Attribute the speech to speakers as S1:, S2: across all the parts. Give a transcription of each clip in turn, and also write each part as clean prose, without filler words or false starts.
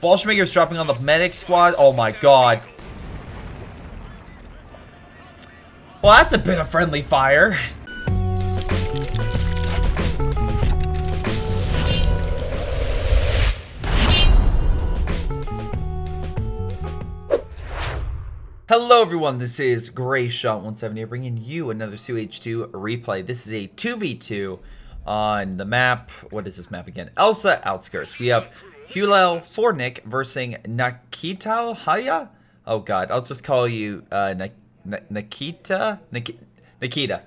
S1: Fallschmaker's dropping on the medic squad. Oh my god. Well, that's a bit of friendly fire. Hello everyone, this is Greyshot170 here, bringing you another CH2 replay. This is a 2v2 on the map. What is this map again? Elsa Outskirts. We have Hulel Fornik versus Nakita Haya. Oh god, I'll just call you Nikita.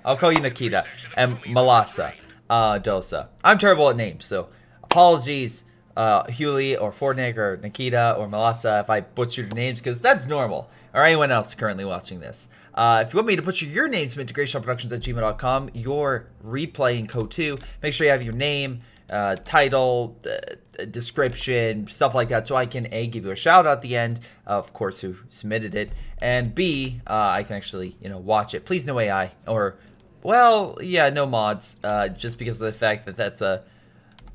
S1: I'll call you Nikita. And Malasa Dosa. I'm terrible at names, so apologies, Huli or Fornik or Nikita or Malasa if I butchered your names, because that's normal. Or anyone else currently watching this. If you want me to put your name submit to greyshotproductions@gmail.com, your replaying code 2, make sure you have your name, title, description, stuff like that, so I can A, give you a shout out at the end, of course, who submitted it, and B, I can actually, watch it. Please no AI, or, well, yeah, no mods, just because of the fact that that's a,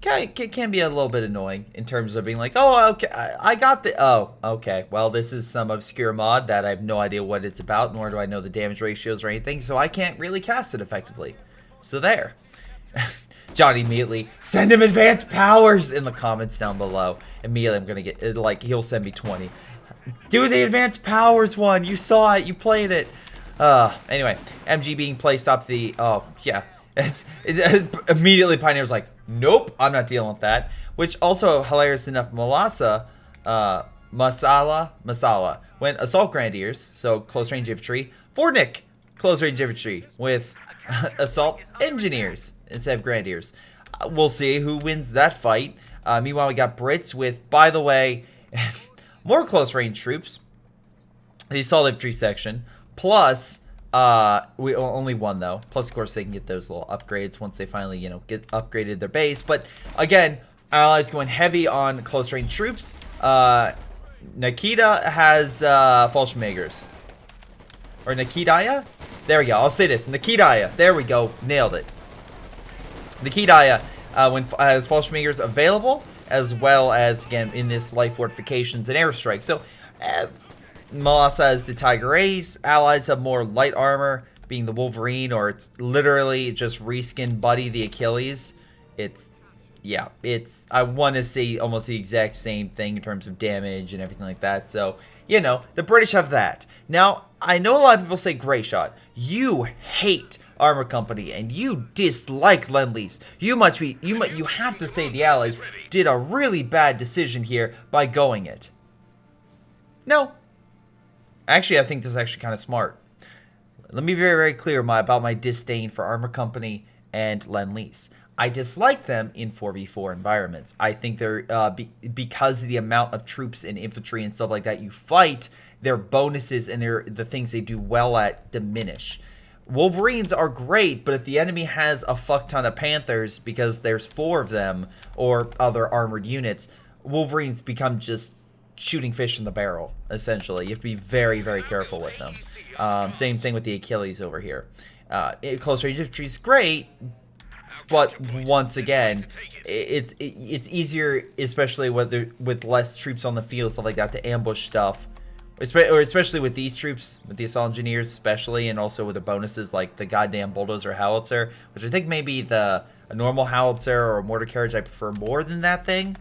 S1: can be a little bit annoying in terms of being like, oh, okay, I got the, oh, okay, well, this is some obscure mod that I have no idea what it's about, nor do I know the damage ratios or anything, so I can't really cast it effectively. So there. Johnny immediately, send him advanced powers in the comments down below. Immediately I'm gonna get, like, he'll send me 20. Do the advanced powers one, you saw it, you played it. Anyway, MG being placed up the, oh, yeah. Immediately Pioneer's like, nope, I'm not dealing with that. Which also, hilarious enough, Masala went Assault Grenadiers, so close range infantry. Fornik, close range infantry with Assault Engineers instead of Grenadiers. We'll see who wins that fight. Meanwhile, we got Brits with, by the way, more close range troops. The Assault Infantry section, plus... we only one though. Plus, of course, they can get those little upgrades once they finally, get upgraded their base. But again, Allies going heavy on close range troops. Nikita has Fallschmagers. Or Nikitaya? There we go. I'll say this. Nikitaya. There we go. Nailed it. Nikitaya has Fallschmagers available, as well as, again, in this light fortifications and airstrike. So, Malasa has the Tiger Ace. Allies have more light armor, being the Wolverine, or it's literally just reskin Buddy the Achilles. I want to see almost the exact same thing in terms of damage and everything like that. So, the British have that. Now, I know a lot of people say, Greyshot, you hate Armor Company and you dislike Lend-Lease. You have to say the Allies did a really bad decision here by going it. No. Actually, I think this is actually kind of smart. Let me be very, very clear about my disdain for Armor Company and Lend-Lease. I dislike them in 4v4 environments. I think they're, because of the amount of troops and infantry and stuff like that you fight, their bonuses and the things they do well at diminish. Wolverines are great, but if the enemy has a fuck ton of Panthers, because there's 4 of them, or other armored units, Wolverines become just shooting fish in the barrel, essentially. You have to be very, very careful with them. Same thing with the Achilles over here. Close range infantry is great, but once again, it's easier, especially with less troops on the field, stuff like that, to ambush stuff. Especially with these troops, with the assault engineers especially, and also with the bonuses like the goddamn bulldozer howitzer, which I think maybe a normal howitzer or a mortar carriage I prefer more than that thing.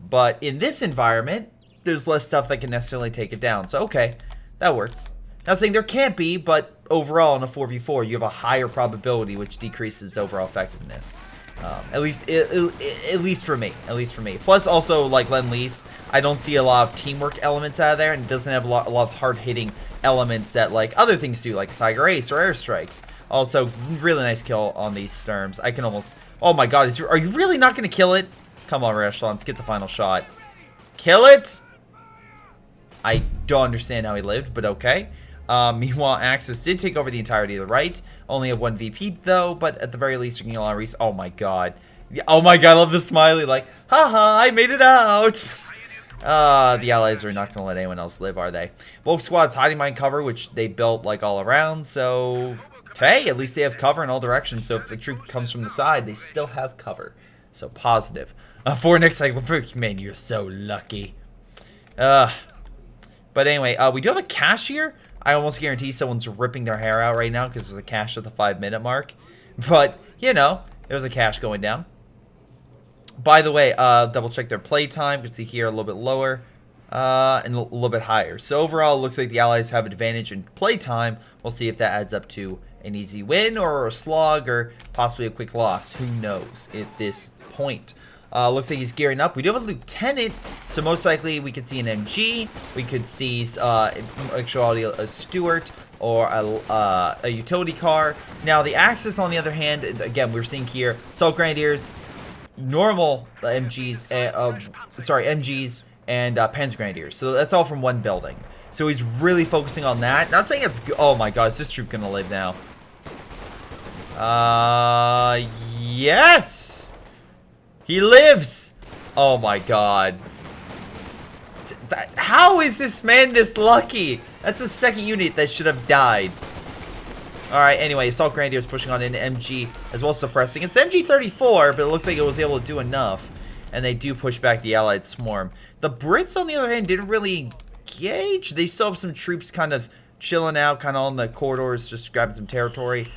S1: But in this environment, there's less stuff that can necessarily take it down. So, okay, that works. Not saying there can't be, but overall in a 4v4, you have a higher probability, which decreases its overall effectiveness. At least for me. Plus, also, like Lend-Lease, I don't see a lot of teamwork elements out of there, and it doesn't have a lot of hard-hitting elements that, like, other things do, like Tiger Ace or airstrikes. Also, really nice kill on these Sturms. I can almost... Oh my god, are you really not going to kill it? Come on, Echelon, let's get the final shot. Kill it! I don't understand how he lived, but okay. Meanwhile, Axis did take over the entirety of the right. Only have 1 VP, though, but at the very least, you can get a lot of res- Oh my god. Oh my god, I love the smiley, like, haha, I made it out! The Allies are not going to let anyone else live, are they? Wolf Squad's hiding behind cover, which they built, like, all around, so... Okay, at least they have cover in all directions, so if the troop comes from the side, they still have cover. So, positive. For next cycle, man, you're so lucky. But anyway, we do have a cache here. I almost guarantee someone's ripping their hair out right now because there's a cache at the 5-minute mark. But, you know, there's a cache going down. By the way, double check their playtime. You can see here a little bit lower and a little bit higher. So overall, it looks like the Allies have an advantage in playtime. We'll see if that adds up to an easy win or a slog or possibly a quick loss. Who knows at this point. Looks like he's gearing up. We do have a lieutenant, so most likely we could see an MG. We could see actually a Stuart or a utility car. Now the Axis, on the other hand, again we're seeing here assault grenadiers, normal MGs, MGs and Panzer grenadiers. So that's all from one building. So he's really focusing on that. Not saying it's oh my god, is this troop gonna live now? Yes. He lives! Oh my god. How is this man this lucky? That's the second unit that should have died. Alright, anyway, Assault Grenadiers pushing on into MG as well as suppressing. It's MG34, but it looks like it was able to do enough. And they do push back the Allied swarm. The Brits, on the other hand, didn't really engage. They still have some troops kind of chilling out, kind of on the corridors, just grabbing some territory.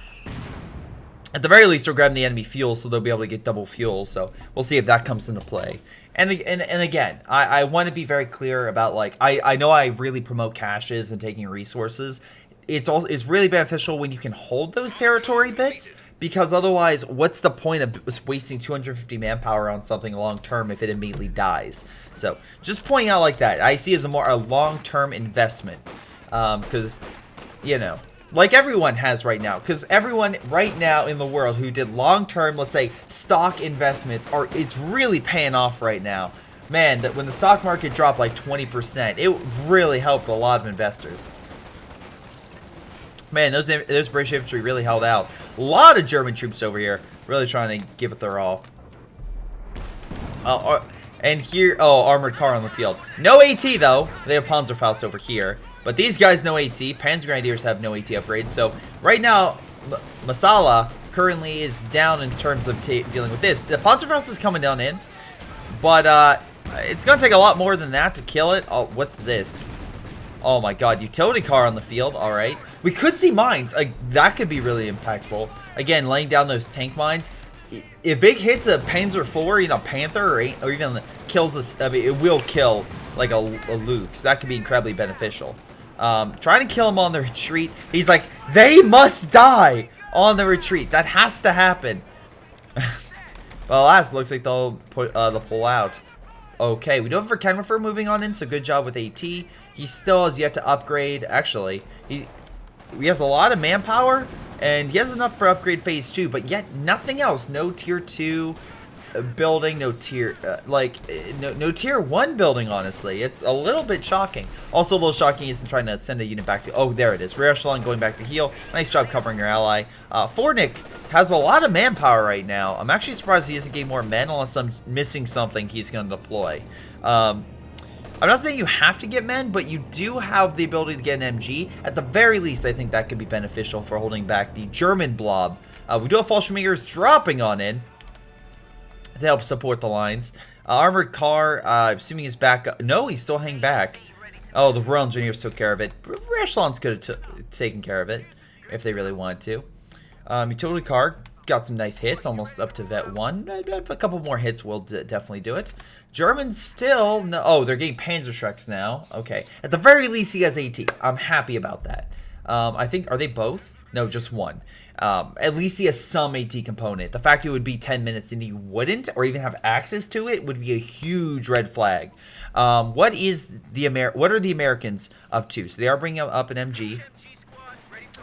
S1: At the very least, they're grabbing the enemy fuel, so they'll be able to get double fuel. So we'll see if that comes into play. And again, I want to be very clear about, like, I know I really promote caches and taking resources. It's really beneficial when you can hold those territory bits, because otherwise, what's the point of wasting 250 manpower on something long term if it immediately dies? So just pointing out like that, I see it as a long term investment, because you know. Like everyone has right now, because everyone right now in the world who did long-term, let's say, stock investments, it's really paying off right now. Man, that when the stock market dropped like 20%, it really helped a lot of investors. Man, those British infantry really held out. A lot of German troops over here, really trying to give it their all. And here, armored car on the field. No AT though. They have Panzerfaust over here. But these guys no AT. Panzer Grenadiers have no AT upgrades. So right now, Masala currently is down in terms of dealing with this. The Panzerfaust is coming down in. But it's going to take a lot more than that to kill it. Oh, what's this? Oh my god, utility car on the field. All right. We could see mines. That could be really impactful. Again, laying down those tank mines. If it hits a Panzer IV, you know, Panther, or even kills us, I mean, it will kill like a Luke. So that could be incredibly beneficial. Trying to kill him on the retreat. He's like, they must die on the retreat. That has to happen. Well, alas, looks like they'll pull out. Okay, we do have Verkenwerfer moving on in, so good job with AT. He still has yet to upgrade. Actually, he has a lot of manpower, and he has enough for upgrade phase 2, but yet nothing else. No tier 2 building, no tier no tier 1 building. Honestly, it's a little bit shocking. Also a little shocking isn't trying to send a unit back to, oh, there it is, rear echelon going back to heal. Nice job covering your ally. Fornick has a lot of manpower right now. I'm actually surprised he isn't getting more men, unless I'm missing something he's going to deploy. I'm not saying you have to get men, but you do have the ability to get an MG. At the very least, I think that could be beneficial for holding back the German blob. We do have Fallschirmjägers dropping on in to help support the lines. Armored car, assuming he's back. No, he's still hanging back. Oh, the Royal Engineers took care of it. Rear echelons could have taken care of it if they really wanted to. Utility car got some nice hits, almost up to vet 1. A couple more hits will definitely do it. Germans still, no, oh, they're getting Panzerschrecks now. Okay, at the very least he has AT. I'm happy about that. I think, are they both? No, just one. At least he has some AT component. The fact it would be 10 minutes and he wouldn't, or even have access to it, would be a huge red flag. What are the Americans up to? So they are bringing up an MG.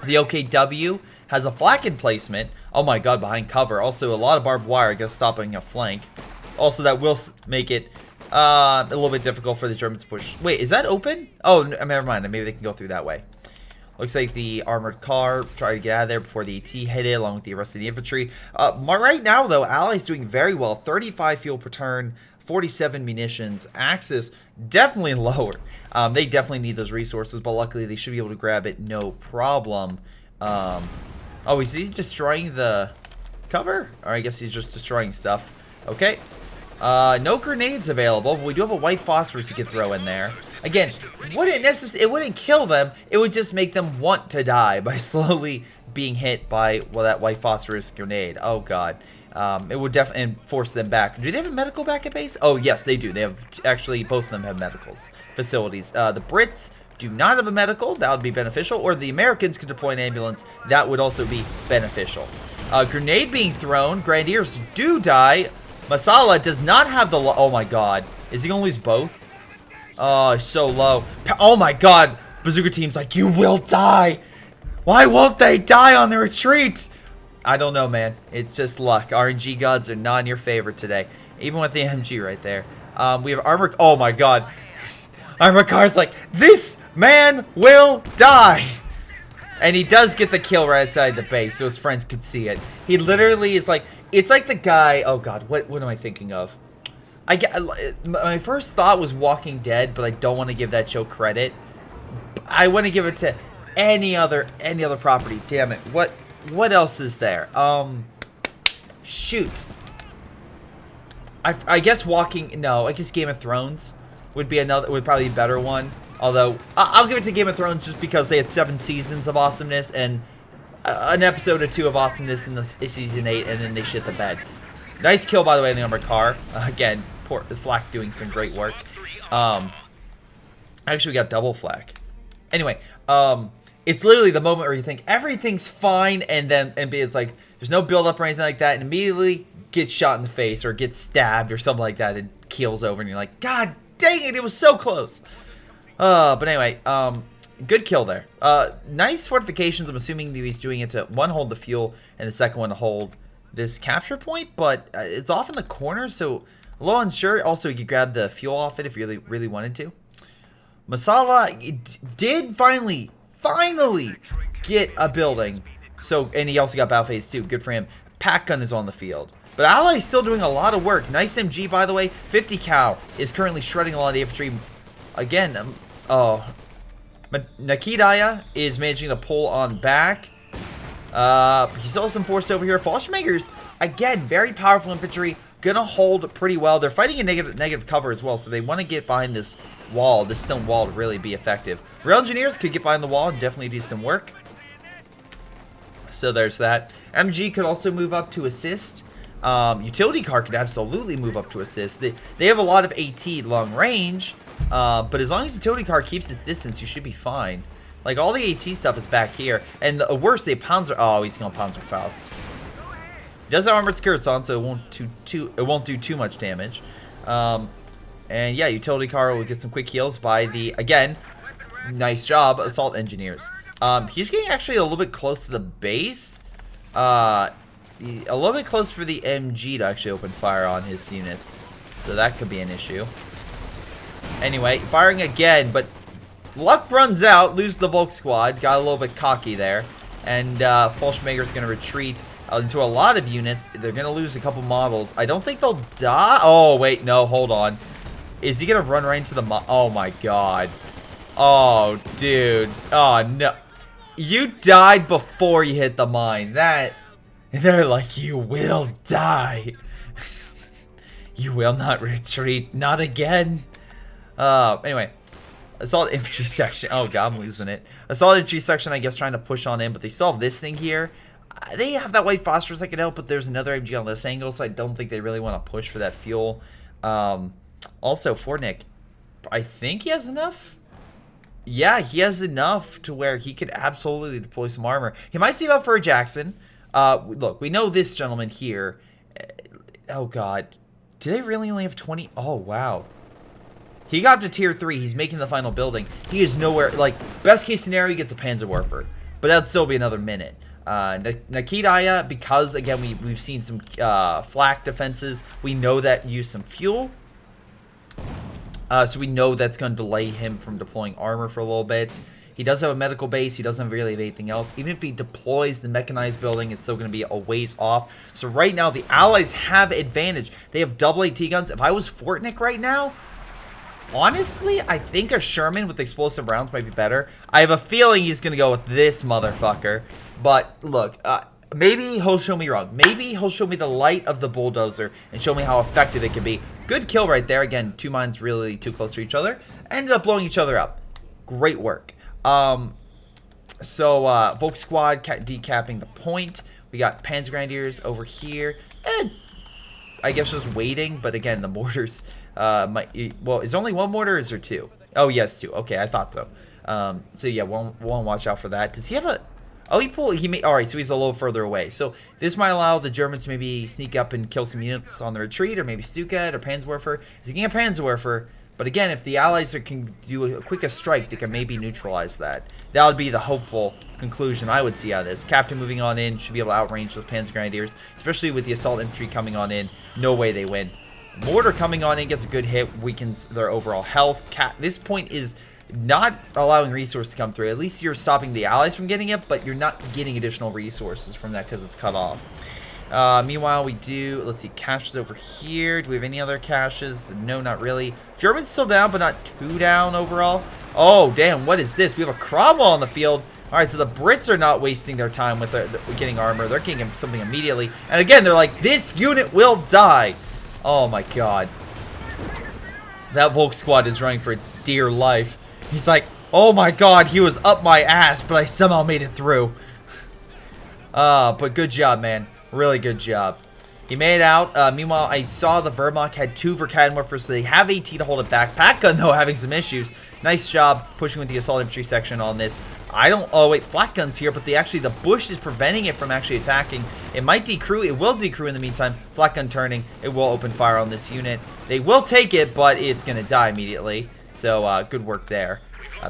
S1: The OKW has a flak emplacement. Oh my god, behind cover. Also, a lot of barbed wire, I guess, stopping a flank. Also, that will make it a little bit difficult for the Germans to push. Wait, is that open? Oh, never mind. Maybe they can go through that way. Looks like the armored car tried to get out of there before the AT hit it, along with the rest of the infantry. Right now, though, Allies doing very well. 35 fuel per turn, 47 munitions. Axis definitely lower. They definitely need those resources, but luckily they should be able to grab it no problem. Oh, is he destroying the cover? Or I guess he's just destroying stuff. Okay. No grenades available, but we do have a white phosphorus he can throw in there. Again, it wouldn't kill them. It would just make them want to die by slowly being hit by, well, that white phosphorus grenade. Oh, God. It would definitely force them back. Do they have a medical back at base? Oh, yes, they do. They have, actually, both of them have medicals facilities. The Brits do not have a medical. That would be beneficial. Or the Americans could deploy an ambulance. That would also be beneficial. Grenade being thrown. Grenadiers do die. Masala does not have the... Oh, my God. Is he going to lose both? Oh, so low. Oh, my God. Bazooka team's like, you will die. Why won't they die on the retreat? I don't know, man. It's just luck. RNG gods are not in your favor today. Even with the MG right there. We have armor... Oh, my God. Armor car's like, this man will die. And he does get the kill right outside the base, so his friends could see it. He literally is like... It's like the guy... Oh, God. What am I thinking of? My first thought was Walking Dead, but I don't want to give that show credit. I want to give it to any other property. Damn it. What else is there? Shoot. I guess I guess Game of Thrones would probably be a better one. Although I'll give it to Game of Thrones just because they had 7 seasons of awesomeness and an episode or 2 of awesomeness in the season 8, and then they shit the bed. Nice kill, by the way, in the armored car. Again, poor Flak doing some great work. Actually, we got double Flak. Anyway, it's literally the moment where you think everything's fine, and it's like there's no build up or anything like that, and immediately gets shot in the face or gets stabbed or something like that, and keels over, and you're like, God dang it, it was so close. But anyway, good kill there. Nice fortifications. I'm assuming that he's doing it to one, hold the fuel, and the second one to hold this capture point, but it's off in the corner, so a little unsure. Also, you could grab the fuel off it if you really wanted to. Masala did finally get a building. So, and he also got battle phase 2. Good for him. Pack gun is on the field. But Ally's still doing a lot of work. Nice MG, by the way. 50 cal is currently shredding a lot of the infantry. Again, Nakidaya is managing to pull on back. He still has some force over here. Fallschmagers, again, very powerful infantry. Gonna hold pretty well. They're fighting a negative cover as well, so they want to get behind this wall, this stone wall, to really be effective. Rail engineers could get behind the wall and definitely do some work. So there's that. MG could also move up to assist. Utility car could absolutely move up to assist. They have a lot of AT long range, but as long as the utility car keeps its distance, you should be fine. Like, all the AT stuff is back here. And the worst, they Panzer... Oh, he's going to Panzer Faust. He does have armored skirts on, so it won't do too much damage. And yeah, utility car will get some quick heals by the, again, nice job, assault engineers. He's getting actually a little bit close to the base. A little bit close for the MG to actually open fire on his units. So that could be an issue. Anyway, firing again, but luck runs out. Lose the Volk squad. Got a little bit cocky there. And Fallschmager's going to retreat into a lot of units. They're going to lose a couple models. I don't think they'll die. Oh, wait. No, hold on. Is he going to run right into the oh, my God. Oh, dude. Oh, no. You died before you hit the mine. They're like, you will die. You will not retreat. Not again. Anyway. Assault infantry section. Oh, God, I'm losing it. Assault infantry section, I guess, trying to push on in, but they still have this thing here. They have that white phosphorus that can help, but there's another MG on this angle, so I don't think they really want to push for that fuel. Also, Fortnick, I think he has enough. Yeah, he has enough to where he could absolutely deploy some armor. He might save up for a Jackson. Look, we know this gentleman here. Oh, God. Do they really only have 20? Oh, wow. He got up to tier 3. He's making the final building. He is nowhere. Like, best case scenario, he gets a Panzerwerfer. But that'd still be another minute. Nakidaya, because, again, we've seen some flak defenses. We know that use some fuel. So we know that's going to delay him from deploying armor for a little bit. He does have a medical base. He doesn't really have anything else. Even if he deploys the mechanized building, it's still going to be a ways off. So right now, the Allies have advantage. They have double AT guns. If I was Fortnick right now, honestly, I think a Sherman with explosive rounds might be better. I have a feeling he's going to go with this motherfucker. But look, maybe he'll show me wrong. Maybe he'll show me the light of the bulldozer and show me how effective it can be. Good kill right there. Again, two mines really too close to each other. ended up blowing each other up. Great work. Volk squad decapping the point. We got Panzergrenadiers over here. And I guess just waiting. But again, the mortars well, is only one mortar or is there two? Oh, yes, two. Okay, I thought so. So yeah, we'll watch out for that. Does he have a... Oh, alright, so he's a little further away. So this might allow the Germans to maybe sneak up and kill some units on the retreat, or maybe Stuka or Panzerwerfer. He's getting a Panzerwerfer, but again, if the Allies can do a quicker strike, they can maybe neutralize that. That would be the hopeful conclusion I would see out of this. Captain moving on in should be able to outrange those Panzergrenadiers, especially with the assault infantry coming on in. No way they win. Mortar coming on in gets a good hit, weakens their overall health. This point is not allowing resources to come through. At least you're stopping the Allies from getting it, but you're not getting additional resources from that because it's cut off. Meanwhile, we do, let's see, caches over here. Do we have any other caches? No, not really. Germans still down, but not too down overall. Oh, damn, what is this? We have a Cromwell on the field. All right, so the Brits are not wasting their time with getting armor. They're getting something immediately. And again, they're like, this unit will die. Oh, my God. That Volk squad is running for its dear life. He's like, oh my God, he was up my ass, but I somehow made it through. But good job, man. Really good job. He made it out. Meanwhile, I saw the Wehrmacht had 2 Verkadenwerfers, so they have AT to hold it back. Pack gun, though, having some issues. Nice job pushing with the assault infantry section on this. Oh wait, flak guns here, but the bush is preventing it from actually attacking. It might decrew. It will decrew in the meantime. Flak gun turning. It will open fire on this unit. They will take it, but it's going to die immediately. So, good work there.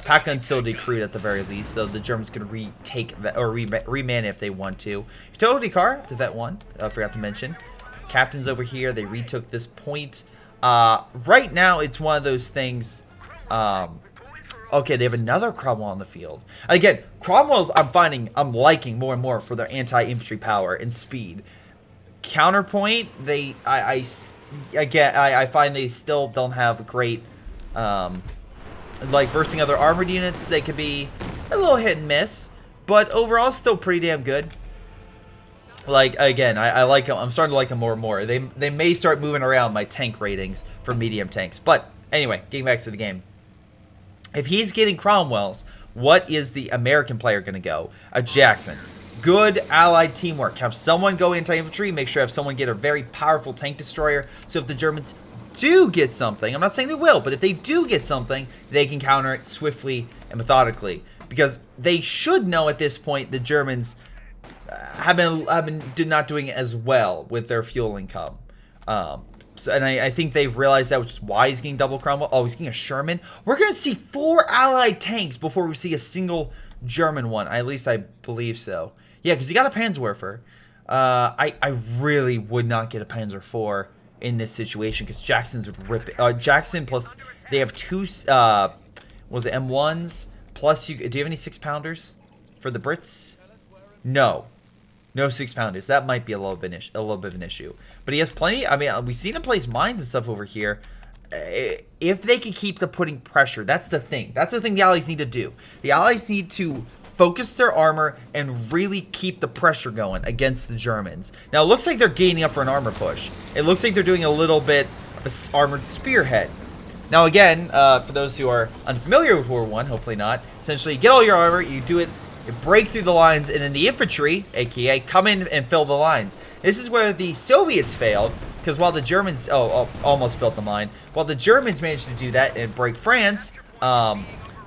S1: Pack gun still decrewed at the very least, so the Germans can retake that, or reman if they want to. Utility car, the Vet 1, I forgot to mention. Captains over here, they retook this point. Right now, it's one of those things. Okay, they have another Cromwell on the field. Again, Cromwells I'm liking more and more for their anti-infantry power and speed. Counterpoint, I find they still don't have great, like versing other armored units. They could be a little hit and miss, but overall still pretty damn good. Like, again, I like them. I'm starting to like them more and more. They may start moving around my tank ratings for medium tanks. But anyway, getting back to the game. If he's getting Cromwells, what is the American player going to go? A Jackson. Good allied teamwork. Have someone go anti-infantry. Make sure have someone get a very powerful tank destroyer. So if the Germans do get something, I'm not saying they will, but if they do get something, they can counter it swiftly and methodically. Because they should know at this point the Germans have been not doing as well with their fuel income. And I think they've realized that, which is why he's getting double Cromwell. Oh, he's getting a Sherman. We're going to see 4 allied tanks before we see a single German one. At least I believe so. Yeah, because he got a Panzerwerfer. I really would not get a Panzer IV in this situation because Jackson's would rip it. Jackson plus they have 2 was it M1s plus do you have any 6-pounders for the Brits? No 6-pounders. That might be a little bit of an issue. But he has plenty. I mean, we've seen him place mines and stuff over here. If they can keep putting pressure, that's the thing. That's the thing the Allies need to do. The Allies need to focus their armor and really keep the pressure going against the Germans. Now, it looks like they're gaining up for an armor push. It looks like they're doing a little bit of an armored spearhead. Now, again, for those who are unfamiliar with World War I, hopefully not, essentially, you get all your armor, you do it, you break through the lines, and then the infantry, aka, come in and fill the lines. This is where the Soviets failed, because while the Germans, almost built the line, while the Germans managed to do that and break France,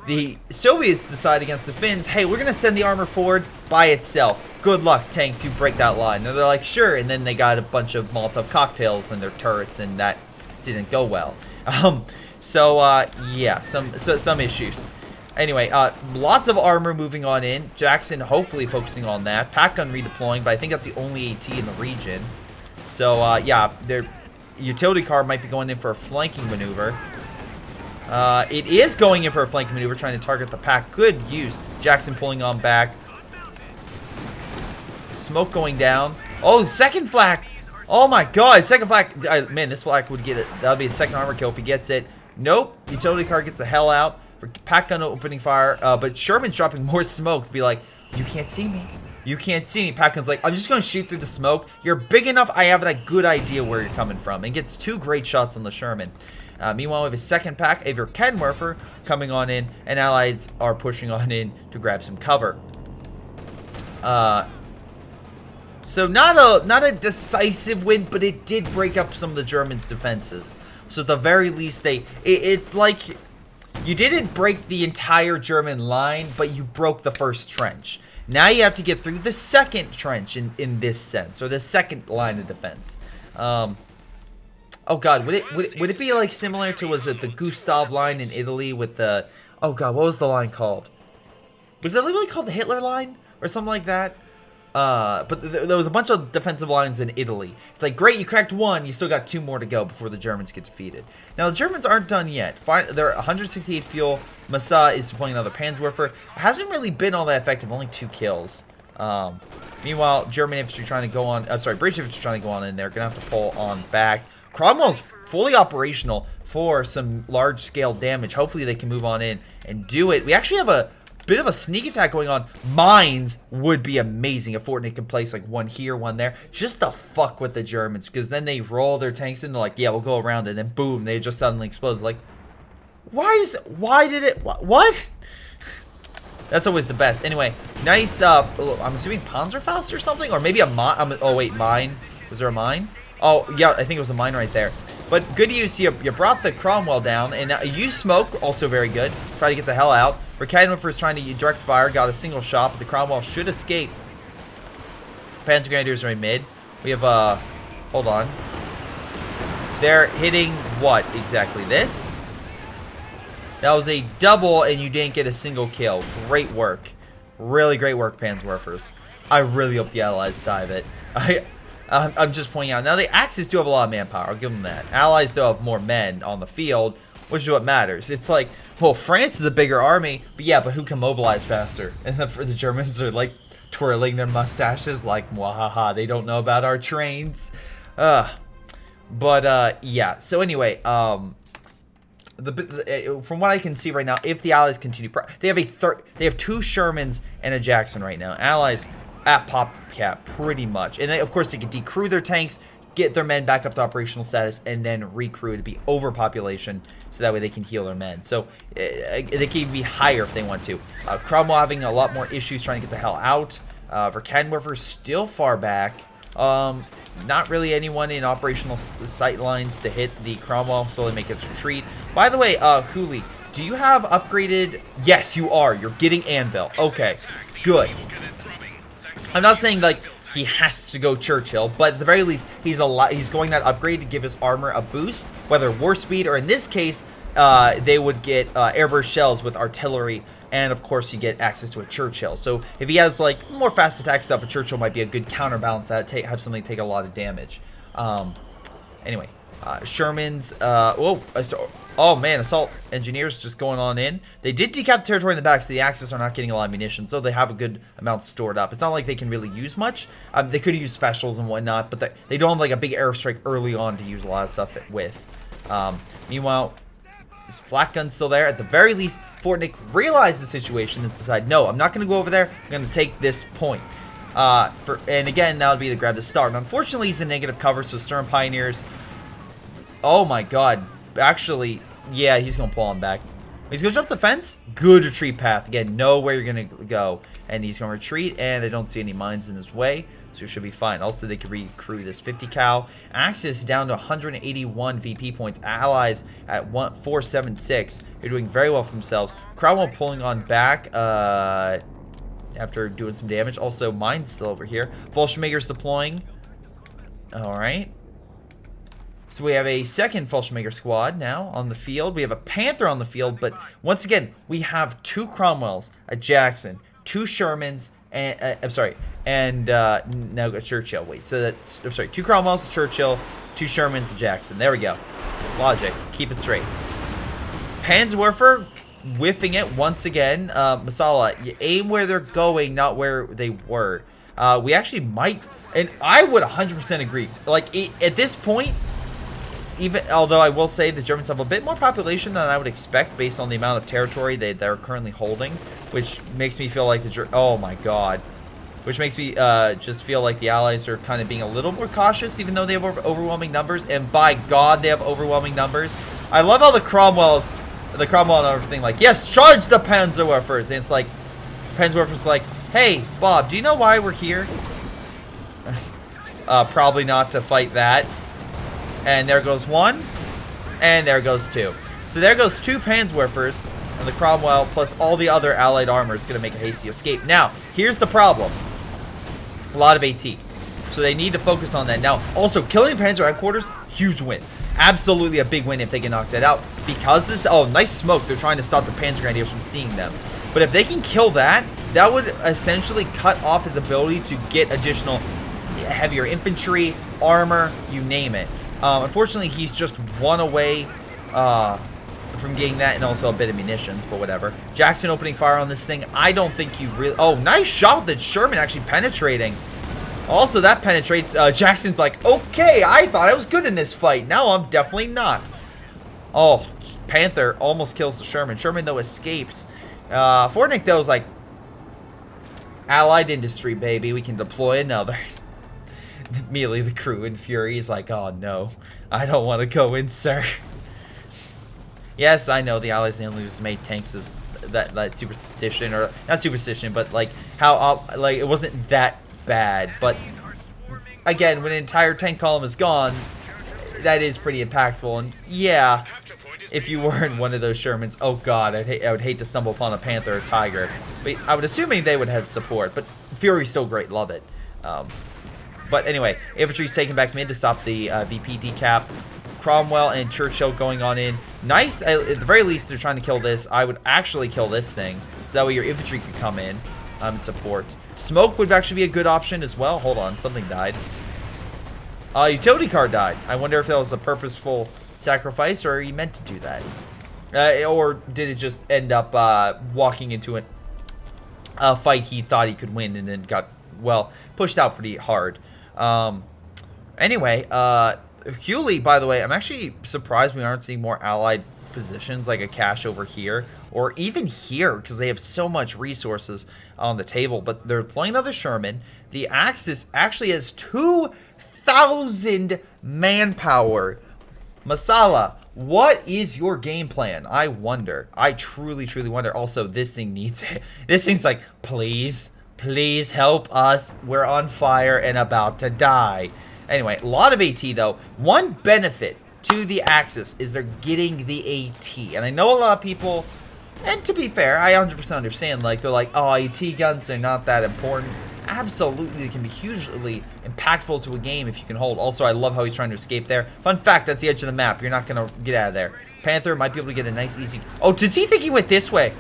S1: the Soviets decide against the Finns, hey, we're going to send the armor forward by itself. Good luck, tanks, you break that line. And they're like, sure, and then they got a bunch of Molotov cocktails in their turrets, and that didn't go well. Yeah, some issues. Anyway, lots of armor moving on in. Jackson hopefully focusing on that. Pack gun redeploying, but I think that's the only AT in the region. So, yeah, their utility car might be going in for a flanking maneuver. It is going in for a flanking maneuver, trying to target the pack. Good use. Jackson pulling on back. Smoke going down. Oh, second flak. Oh, my God. Second flak. Man, this flak would get it. That would be a second armor kill if he gets it. Nope. Utility car gets the hell out. Pack gun opening fire, but Sherman's dropping more smoke to be like, you can't see me. You can't see me. Patkin's like, I'm just going to shoot through the smoke. You're big enough. I have that good idea where you're coming from. And gets 2 great shots on the Sherman. Meanwhile, we have a second pack of your Kenwerfer coming on in. And allies are pushing on in to grab some cover. So not a decisive win, but it did break up some of the Germans' defenses. So at the very least, it's like you didn't break the entire German line, but you broke the first trench. Now you have to get through the second trench in this sense, or the second line of defense. Oh God, would it be like similar to, was it the Gustav line in Italy with the, oh God, what was the line called? Was it literally called the Hitler line or something like that? But there was a bunch of defensive lines in Italy. It's like, great, you cracked 1, you still got 2 more to go before the Germans get defeated. Now, the Germans aren't done yet. They're 168 fuel. Massa is deploying another Panzerwerfer. It hasn't really been all that effective, only 2 kills. Meanwhile, German infantry trying to go on, British infantry trying to go on in there. Gonna have to pull on back. Cromwell's fully operational for some large-scale damage. Hopefully they can move on in and do it. We actually have a bit of a sneak attack going on. Mines would be amazing if Fortnite can place like 1 here, 1 there, just to fuck with the Germans, because then they roll their tanks in. They're like, yeah, we'll go around, and then boom, they just suddenly explode. Like, why did it, what? That's always the best. Anyway, nice, I'm assuming Panzerfaust or something, or maybe a mine. Oh wait, mine. Was there a mine? Oh yeah, I think it was a mine right there. But good use, you brought the Cromwell down, and you smoke, also very good. Try to get the hell out. Cannoneer is trying to direct fire, got a single shot, but the Cromwell should escape. Panzer Grenadiers are in mid. We have, hold on. They're hitting what exactly? This? That was a double, and you didn't get a single kill. Great work. Really great work, Panzerwerfers. I really hope the Allies dive it. I'm just pointing out. Now, the Axis do have a lot of manpower. I'll give them that. Allies still have more men on the field, which is what matters. It's like, well, France is a bigger army, but yeah, but who can mobilize faster? And the Germans are like twirling their mustaches like, mwahaha, they don't know about our trains. Yeah. So anyway, from what I can see right now, if the Allies continue, they have 2 Shermans and a Jackson right now. Allies at pop cap pretty much, and of course they can decrew their tanks, get their men back up to operational status, and then recrew to be overpopulation, so that way they can heal their men. So they can be higher if they want to. Cromwell having a lot more issues trying to get the hell out. Verkenwerfer still far back. Not really anyone in operational sight lines to hit the Cromwell, so they make its retreat. By the way, Huli, do you have upgraded? Yes, you are. You're getting Anvil. Okay, good. I'm not saying like he has to go Churchill, but at the very least, he's going that upgrade to give his armor a boost, whether war speed or in this case, they would get airburst shells with artillery, and of course you get access to a Churchill. So if he has like more fast attack stuff, a Churchill might be a good counterbalance that have something take a lot of damage. Anyway, Sherman's oh man, assault engineers just going on in. They did decap territory in the back, so the Axis are not getting a lot of munitions, so they have a good amount stored up. It's not like they can really use much. They could use specials and whatnot, but they don't have like a big airstrike early on to use a lot of stuff with. Meanwhile, this flak gun's still there. At the very least, Fort Nick realized the situation and decided, no, I'm not going to go over there. I'm going to take this point. And again, that would be to grab the start. And unfortunately, he's in negative cover, so Stern Pioneers. Oh my god. Actually, yeah, he's going to pull him back. He's going to jump the fence. Good retreat path. Again, know where you're going to go. And he's going to retreat, and I don't see any mines in his way, so it should be fine. Also, they can recruit this 50 cal. Axis down to 181 VP points. Allies at 476. They're doing very well for themselves. Cromwell pulling on back after doing some damage. Also, mines still over here. Fallschirmjäger's deploying. All right. So we have a second Fallschirmjäger squad now on the field. We have a Panther on the field, but once again, we have 2 Cromwells, a Jackson, 2 Shermans, and now a Churchill. Wait, so that's 2 Cromwells, a Churchill, 2 Shermans, a Jackson. There we go. Logic. Keep it straight. Panzerwerfer whiffing it once again. Masala, you aim where they're going, not where they were. We actually might, and I would 100% agree. Like at this point, even although I will say the Germans have a bit more population than I would expect based on the amount of territory they're currently holding, which makes me feel like oh my god. which makes me just feel like the Allies are kind of being a little more cautious, even though they have overwhelming numbers. And by God, they have overwhelming numbers. I love how the Cromwell and everything, like, yes, charge the Panzerwerfers. And it's like, Panzerwerfers like, hey, Bob, do you know why we're here? Probably not to fight that. And there goes one. And there goes two. So there goes two Panzerwerfers. And the Cromwell plus all the other allied armor is going to make a hasty escape. Now, here's the problem. A lot of AT. So they need to focus on that. Now, also, killing Panzer headquarters, huge win. Absolutely a big win if they can knock that out. Because this, oh, nice smoke. They're trying to stop the Panzer Grenadiers from seeing them. But if they can kill that, that would essentially cut off his ability to get additional heavier infantry, armor, you name it. Unfortunately, he's just one away from getting that, and also a bit of munitions, but whatever. Jackson opening fire on this thing. I don't think you really... Oh, nice shot with the Sherman actually penetrating. Also, that penetrates. Jackson's like, okay, I thought I was good in this fight. Now I'm definitely not. Oh, Panther almost kills the Sherman. Sherman, though, escapes. Fortnick, though, is like, Allied industry, baby. We can deploy another. Immediately, the crew in fury is like, oh, no. I don't want to go in, sir. Yes, I know the Allies and Allies made tanks as that superstition, or not superstition, but like how like it wasn't that bad. But again, when an entire tank column is gone, that is pretty impactful. And yeah, if you were in one of those Shermans, oh god, I would hate to stumble upon a Panther or Tiger. But I would assuming they would have support. But Fury's still great, love it. But anyway, infantry's taken back mid to stop the VP decap. Cromwell and Churchill going on in. Nice. At the very least, they're trying to kill this. I would actually kill this thing, so that way your infantry could come in and support. Smoke would actually be a good option as well. Hold on, something died. Utility car died. I wonder if that was a purposeful sacrifice, or he meant to do that. Or did it just end up walking into a fight he thought he could win and then got, well, pushed out pretty hard. Anyway, Hewley, by the way, I'm actually surprised we aren't seeing more allied positions like a cache over here or even here because they have so much resources on the table. But they're playing another Sherman. The Axis actually has 2,000 manpower. Masala, what is your game plan? I wonder. I truly, truly wonder. Also, this thing needs it. This thing's like, please, please help us. We're on fire and about to die. Anyway, a lot of AT, though. One benefit to the Axis is they're getting the AT. And I know a lot of people, and to be fair, I 100% understand, like, they're like, oh, AT guns, they're not that important. Absolutely, they can be hugely impactful to a game if you can hold. Also, I love how he's trying to escape there. Fun fact, that's the edge of the map. You're not going to get out of there. Panther might be able to get a nice, easy... Oh, does he think he went this way?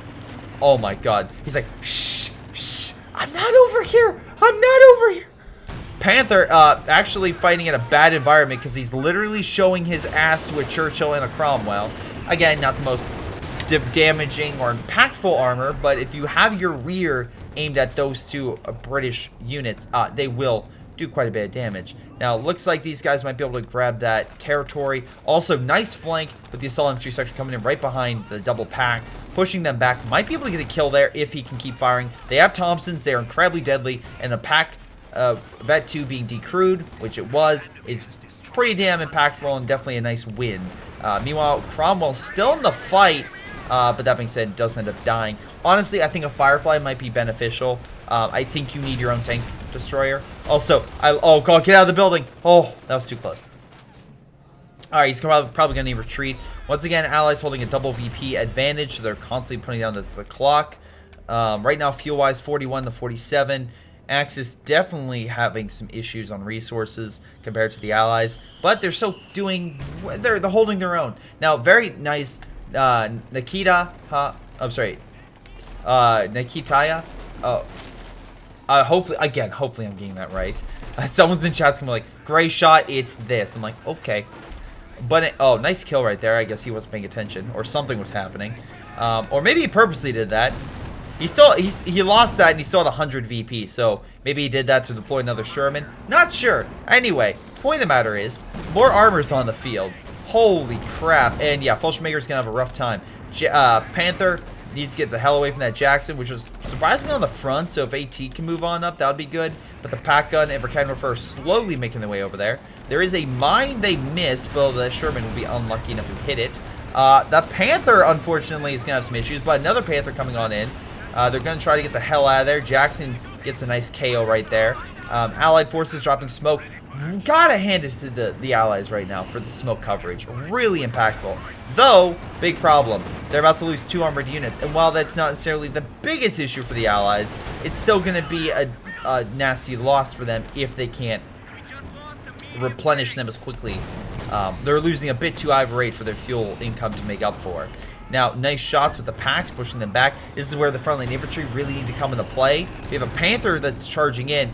S1: Oh, my God. He's like, shh, shh, I'm not over here. I'm not over here. Panther actually fighting in a bad environment because he's literally showing his ass to a Churchill and a Cromwell. Again, not the most damaging or impactful armor, but if you have your rear aimed at those two British units, they will do quite a bit of damage. Now, it looks like these guys might be able to grab that territory. Also, nice flank with the assault infantry section coming in right behind the double pack, pushing them back. Might be able to get a kill there if he can keep firing. They have Thompsons. They are incredibly deadly, and a pack Vet 2 being decrewed, which it was, is pretty damn impactful and definitely a nice win. Meanwhile, Cromwell's still in the fight, but that being said, does end up dying. Honestly, I think a Firefly might be beneficial. I think you need your own tank destroyer. Also, oh god, get out of the building. Oh, that was too close. Alright, he's probably going to retreat. Once again, Allies holding a double VP advantage, so they're constantly putting down the clock. Right now, fuel-wise, 41 to 47. Axis definitely having some issues on resources compared to the Allies, but they're still doing, they're holding their own. Now, very nice, Nikitaya. Hopefully I'm getting that right. Someone's in chat's gonna be like, Greyshot, it's this. I'm like, okay. But, oh, nice kill right there. I guess he wasn't paying attention, or something was happening. Or maybe he purposely did that. He lost that and he still had 100 VP, so maybe he did that to deploy another Sherman. Not sure. Anyway, point of the matter is, more armor's on the field. Holy crap. And yeah, Fallschirmjäger's gonna have a rough time. Panther needs to get the hell away from that Jackson, which was surprisingly on the front. So if AT can move on up, that would be good. But the Pack Gun and Verkenwerfer are slowly making their way over there. There is a mine they missed, but the Sherman will be unlucky enough to hit it. The Panther, unfortunately, is going to have some issues, but another Panther coming on in. They're going to try to get the hell out of there. Jackson gets a nice KO right there. Allied forces dropping smoke. Gotta hand it to the Allies right now for the smoke coverage. Really impactful. Though, big problem. They're about to lose 2 armored units. And while that's not necessarily the biggest issue for the Allies, it's still going to be a nasty loss for them if they can't replenish them as quickly. They're losing a bit too high of a rate for their fuel income to make up for. Now, nice shots with the packs, pushing them back. This is where the frontline infantry really need to come into play. We have a Panther that's charging in.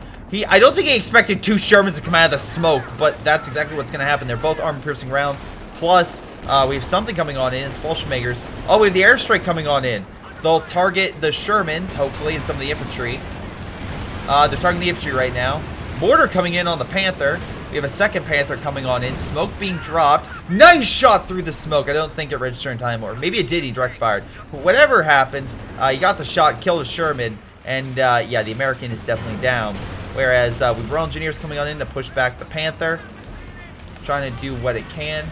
S1: I don't think he expected 2 Shermans to come out of the smoke, but that's exactly what's going to happen. They're both armor-piercing rounds. Plus, we have something coming on in. It's Fallschirmjägers. Oh, we have the airstrike coming on in. They'll target the Shermans, hopefully, and some of the infantry. They're targeting the infantry right now. Mortar coming in on the Panther. We have a second Panther coming on in. Smoke being dropped. Nice shot through the smoke. I don't think it registered in time, or maybe it did. He direct fired. But whatever happened, he got the shot, killed a Sherman, and yeah, the American is definitely down. Whereas with Royal Engineers coming on in to push back the Panther, trying to do what it can.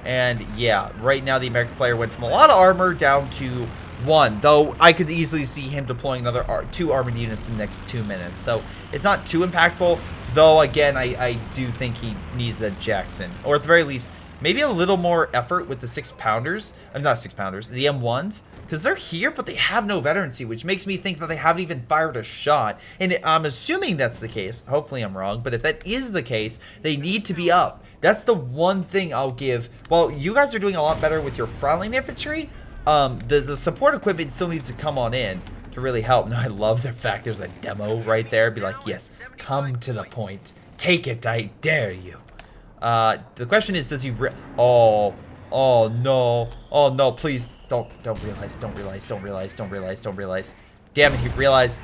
S1: And yeah, right now the American player went from a lot of armor down to 1, though I could easily see him deploying another 2 armored units in the next 2 minutes. So it's not too impactful, though again, I do think he needs a Jackson. Or at the very least, maybe a little more effort with the 6-pounders. Not 6-pounders, the M1s. Because they're here, but they have no veterancy, which makes me think that they haven't even fired a shot. And I'm assuming that's the case. Hopefully I'm wrong. But if that is the case, they need to be up. That's the one thing I'll give. Well, you guys are doing a lot better with your frontline infantry. The support equipment still needs to come on in to really help. Now, I love the fact there's a demo right there. Be like, yes, come to the point. Take it, I dare you. The question is, does he oh no, please. Don't realize. Damn it, he realized.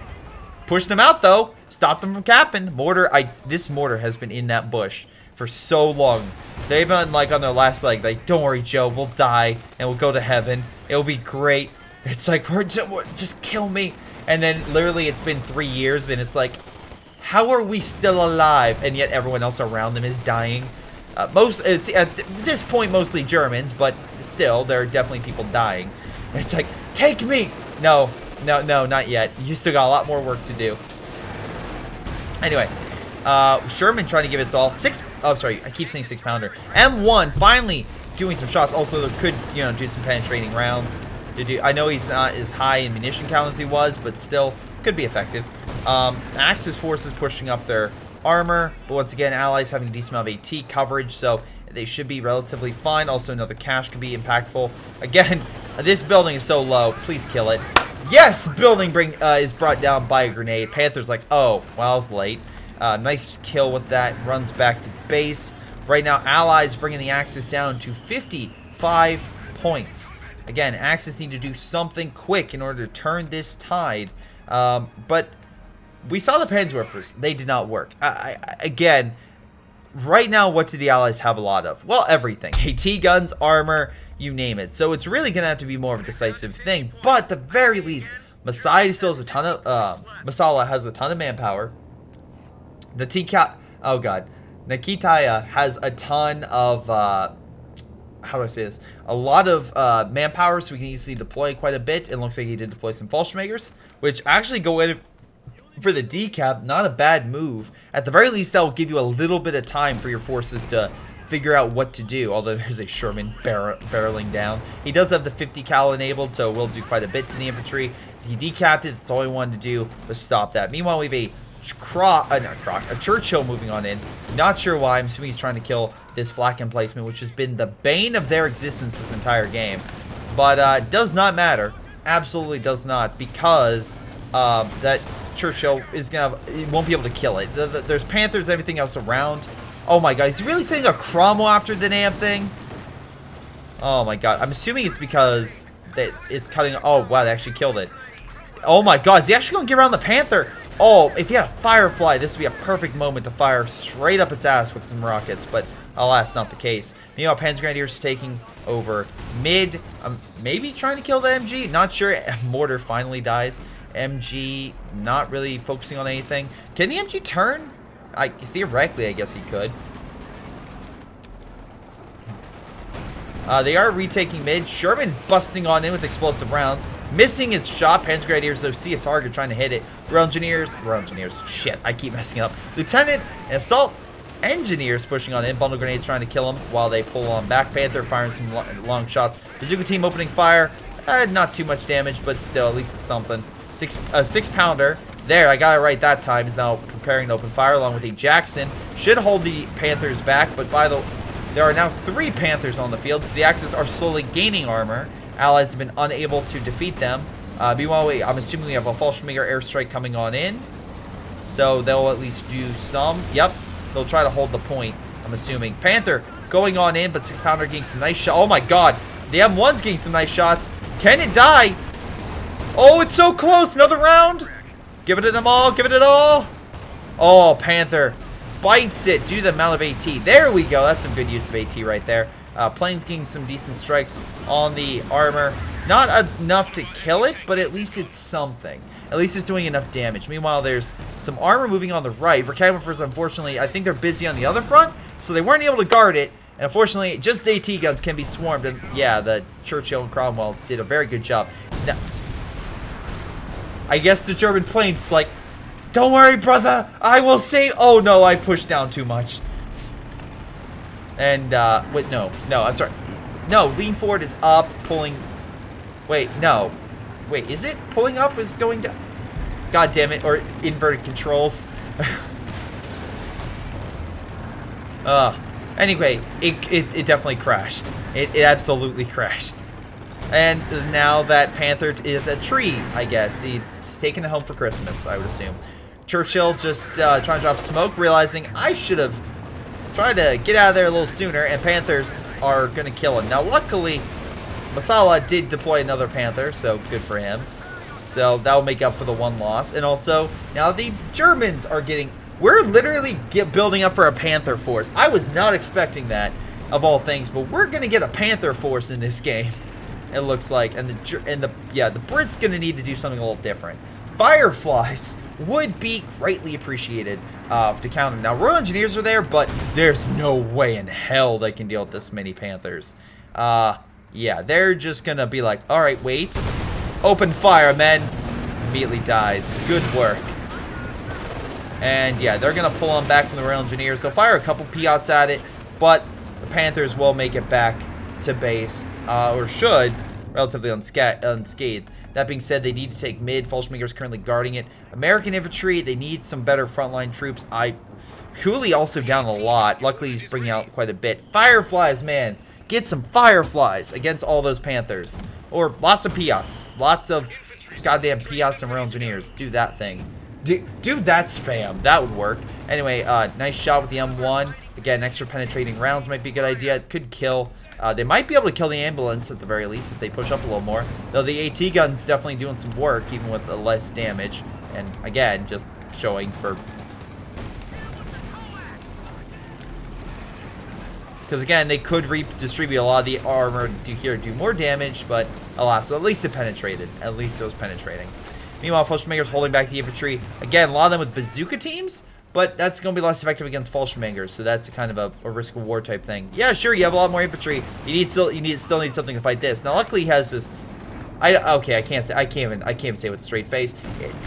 S1: Push them out, though. Stop them from capping. Mortar, this mortar has been in that bush for so long. They've been, like, on their last leg. Like, don't worry, Joe. We'll die, and we'll go to heaven. It'll be great. It's like, just kill me. And then, literally, it's been 3 years, and it's like, how are we still alive? And yet, everyone else around them is dying. It's, at this point, mostly Germans, but still, there are definitely people dying. It's like, take me! No, not yet. You still got a lot more work to do. Anyway, Sherman trying to give its all. I keep saying 6-pounder. M1 finally doing some shots. Also, there could, do some penetrating rounds. I know he's not as high in munition count as he was, but still, could be effective. Axis forces pushing up their armor, but once again, Allies having a decent amount of AT coverage, so they should be relatively fine. Also, another cache could be impactful. Again, this building is so low. Please kill it. Yes! Building is brought down by a grenade. Panther's like, oh, well, I was late. Nice kill with that. Runs back to base. Right now, Allies bringing the Axis down to 55 points. Again, Axis need to do something quick in order to turn this tide. But we saw the Panzerwerfers. They did not work. Again, right now, what do the Allies have a lot of? Well, everything. AT guns, armor, you name it. So it's really going to have to be more of a decisive thing. But at the very least, Masai still has a ton of... Masala has a ton of manpower. Nikitaya has a ton of... how do I say this? A lot of manpower, so we can easily deploy quite a bit. It looks like he did deploy some Fallschirmjägers, which actually go in for the decap. Not a bad move. At the very least, that will give you a little bit of time for your forces to figure out what to do. Although there's a Sherman barreling down. He does have the 50 cal enabled, so it will do quite a bit to the infantry. He decapped it. That's all he wanted to do was stop that. Meanwhile, we have a Churchill moving on in. Not sure why. I'm assuming he's trying to kill this flak emplacement, which has been the bane of their existence this entire game. But does not matter. Absolutely does not, because that Churchill is he won't be able to kill it. There's Panthers, everything else around. Oh my god, he's really sending a Cromwell after the damn thing? Oh my god, I'm assuming it's because it's cutting. Oh wow, they actually killed it. Oh my god, is he actually going to get around the Panther? Oh, if he had a Firefly, this would be a perfect moment to fire straight up its ass with some rockets. But alas, not the case. Meanwhile, Panzer Grenadiers taking over mid. Maybe trying to kill the MG. Not sure. Mortar finally dies. MG not really focusing on anything. Can the MG turn? Theoretically, I guess he could. They are retaking mid. Sherman busting on in with explosive rounds. Missing his shot. Panzer Grenadiers, though, see a target trying to hit it. Royal Engineers. Shit, I keep messing up. Lieutenant and Assault Engineers pushing on in. Bundle Grenades trying to kill him while they pull on back. Panther firing some long shots. Bazooka team opening fire. Not too much damage, but still, at least it's something. 6-pounder. There, I got it right that time. Is now preparing to open fire along with a Jackson. Should hold the Panthers back, but there are now 3 Panthers on the field. So the Axis are slowly gaining armor. Allies have been unable to defeat them. Meanwhile, I'm assuming we have a Fallschirmjäger airstrike coming on in. So they'll at least do some. Yep, they'll try to hold the point, I'm assuming. Panther going on in, but 6-pounder getting some nice shots. Oh my god, the M1's getting some nice shots. Can it die? Oh, it's so close. Another round. Give it to them all. Give it all. Oh, Panther bites it due to the amount of AT. There we go. That's some good use of AT right there. Plane's getting some decent strikes on the armor. Not enough to kill it, but at least it's something. At least it's doing enough damage. Meanwhile, there's some armor moving on the right. For Camouflagers, unfortunately, I think they're busy on the other front, so they weren't able to guard it. And unfortunately, just AT guns can be swarmed. And yeah, the Churchill and Cromwell did a very good job. Now, I guess the German plane's like, don't worry, brother, I will save. Oh no, I pushed down too much. And, wait, no, I'm sorry. No, lean forward is up, pulling. Wait, no. Wait, is it? Pulling up is going down. God damn it, or inverted controls. Anyway, it definitely crashed. It absolutely crashed. And now that Panther is a tree, I guess. He's taking it home for Christmas, I would assume. Churchill just trying to drop smoke, realizing I should have tried to get out of there a little sooner, and Panthers are going to kill him. Now, luckily, Masala did deploy another Panther, so good for him. So that will make up for the one loss. And also, now the Germans are getting... We're literally building up for a Panther force. I was not expecting that, of all things, but we're going to get a Panther force in this game, it looks like. And the Brits going to need to do something a little different. Fireflies would be greatly appreciated to counter. Now, Royal Engineers are there, but there's no way in hell they can deal with this many Panthers. Yeah, they're just going to be like, all right, wait. Open fire, men. Immediately dies. Good work. And, yeah, they're going to pull them back from the Royal Engineers. They'll fire a couple Piats at it, but the Panthers will make it back to base, or should, relatively unscathed. That being said, they need to take mid. Fallschirmjäger's currently guarding it. American infantry, they need some better frontline troops. Cooley also down a lot. Luckily, he's bringing out quite a bit. Fireflies, man. Get some Fireflies against all those Panthers. Or lots of Piats. Lots of goddamn Piats and Royal Engineers. Do that thing. Do that spam. That would work. Anyway, nice shot with the M1. Again, extra penetrating rounds might be a good idea. It could kill. They might be able to kill the ambulance at the very least if they push up a little more. Though the AT gun's definitely doing some work, even with the less damage. And again, just showing for... Because again, they could redistribute a lot of the armor to do more damage, but alas, at least it penetrated. At least it was penetrating. Meanwhile, Fallschirmjäger's holding back the infantry. Again, a lot of them with bazooka teams, but that's going to be less effective against Fallschirmjägers, so that's a kind of a risk of war type thing. Yeah, sure, you have a lot more infantry. You still need something to fight this. Now, luckily, he has this. Okay, I can't even say with a straight face.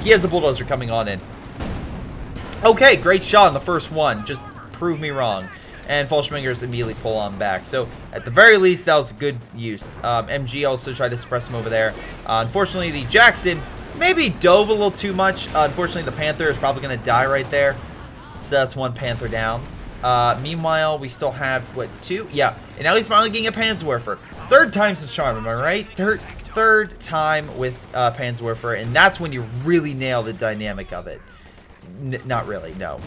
S1: He has a bulldozer coming on in. Okay, great shot on the first one. Just prove me wrong. And Fallschirmjägers immediately pull on back. So, at the very least, that was a good use. MG also tried to suppress him over there. Unfortunately, the Jackson maybe dove a little too much. Unfortunately, the Panther is probably going to die right there. So, that's one Panther down. Meanwhile, we still have, what, 2? Yeah, and now he's finally getting a Panzerwerfer. Third time's the charm, am I right? Third time with Panzerwerfer, and that's when you really nail the dynamic of it. Not really, no.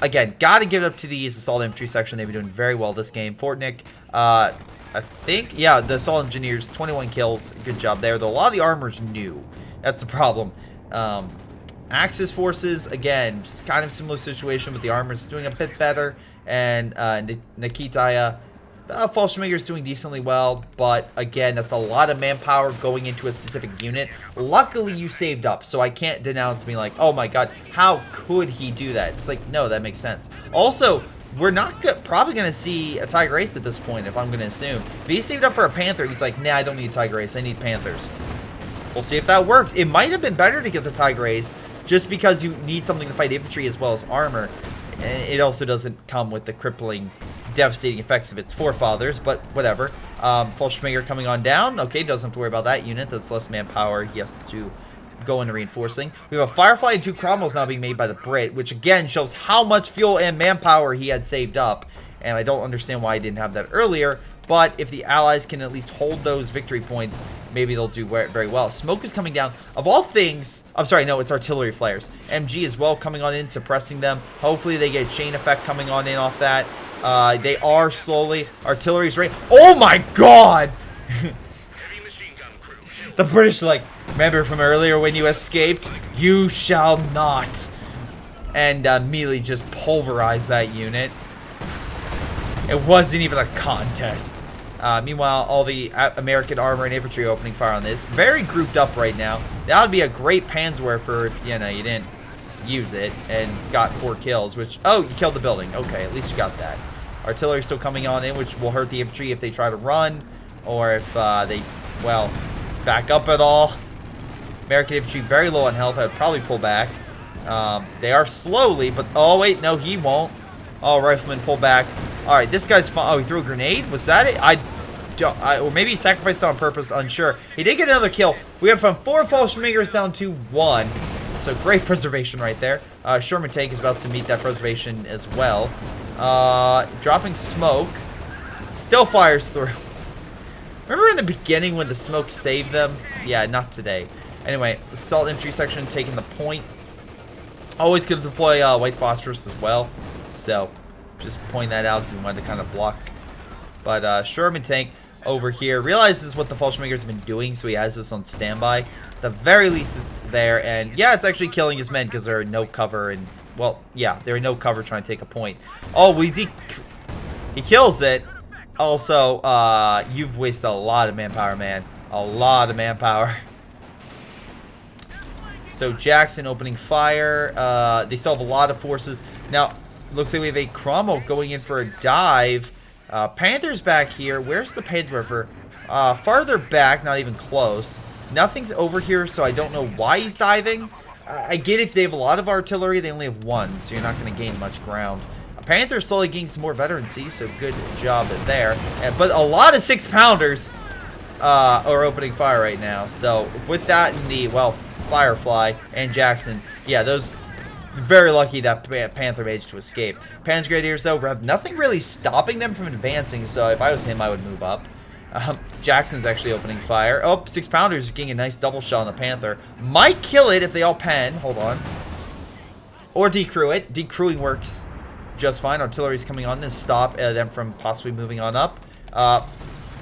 S1: Again, gotta give it up to the assault infantry section. They've been doing very well this game. Fortnick, I think, yeah, the assault engineers, 21 kills. Good job there, though a lot of the armor's new. That's the problem. Axis forces, again, just kind of similar situation, but the armor's doing a bit better. And Nikitaya, Fallschirmjäger's doing decently well, but again, that's a lot of manpower going into a specific unit. Luckily, you saved up, so I can't denounce me like, oh my god, how could he do that? It's like, no, that makes sense. Also, we're not probably going to see a Tiger Ace at this point, if I'm going to assume. If he saved up for a Panther, he's like, nah, I don't need a Tiger Ace, I need Panthers. We'll see if that works. It might have been better to get the Tiger Ace, just because you need something to fight infantry as well as armor. And it also doesn't come with the crippling, devastating effects of its forefathers, but whatever. Fallschirmjäger coming on down. Okay, doesn't have to worry about that unit. That's less manpower. He has to go into reinforcing. We have a Firefly and 2 Cromwells now being made by the Brit, which again shows how much fuel and manpower he had saved up. And I don't understand why he didn't have that earlier. But if the Allies can at least hold those victory points, maybe they'll do very well. Smoke is coming down. Of all things, I'm sorry, no, it's artillery flares. MG as well coming on in, suppressing them. Hopefully they get a chain effect coming on in off that. They are slowly. Artillery's right. Oh my god! The British are like, remember from earlier when you escaped? You shall not. And immediately just pulverized that unit. It wasn't even a contest. Meanwhile, all the American armor and infantry are opening fire on this. Very grouped up right now. That would be a great Panzer for if, you know, you didn't use it and got 4 kills, which, oh, you killed the building. Okay, at least you got that. Artillery still coming on in, which will hurt the infantry if they try to run, or if they, well, back up at all. American infantry very low on health. I would probably pull back. They are slowly, but, oh, wait, no, he won't. Oh, rifleman, pull back. All right, this guy's fine. Oh, he threw a grenade? Was that it? Or maybe he sacrificed it on purpose, unsure. He did get another kill. We went from 4 Fallschirmjägers down to 1. So great preservation right there. Sherman tank is about to meet that preservation as well. Dropping smoke. Still fires through. Remember in the beginning when the smoke saved them? Yeah, not today. Anyway, assault infantry section taking the point. Always good to deploy white phosphorus as well. So just point that out if you wanted to kind of block. But Sherman tank over here realizes what the Fallschirmjägers have been doing, so he has this on standby. At the very least, it's there, and yeah, it's actually killing his men because they're in no cover, and well, yeah, they're in no cover trying to take a point. Oh, he kills it. Also, you've wasted a lot of manpower, man. A lot of manpower. So Jackson opening fire. They still have a lot of forces. Now, looks like we have a Cromwell going in for a dive. Panther's back here. Where's the Panther? Farther back, not even close. Nothing's over here, so I don't know why he's diving. I get if they have a lot of artillery, they only have 1, so you're not going to gain much ground. Panther's slowly gaining some more veterancy, so good job there. But a lot of 6-pounders are opening fire right now. So with that and the, well, Firefly and Jackson, yeah, those very lucky that Panther managed to escape. Panzergrenadiers, though, have nothing really stopping them from advancing, so if I was him, I would move up. Jackson's actually opening fire. Oh, 6-pounders getting a nice double shot on the Panther. Might kill it if they all pen. Hold on. Or decrew it. Decrewing works just fine. Artillery's coming on to stop them from possibly moving on up.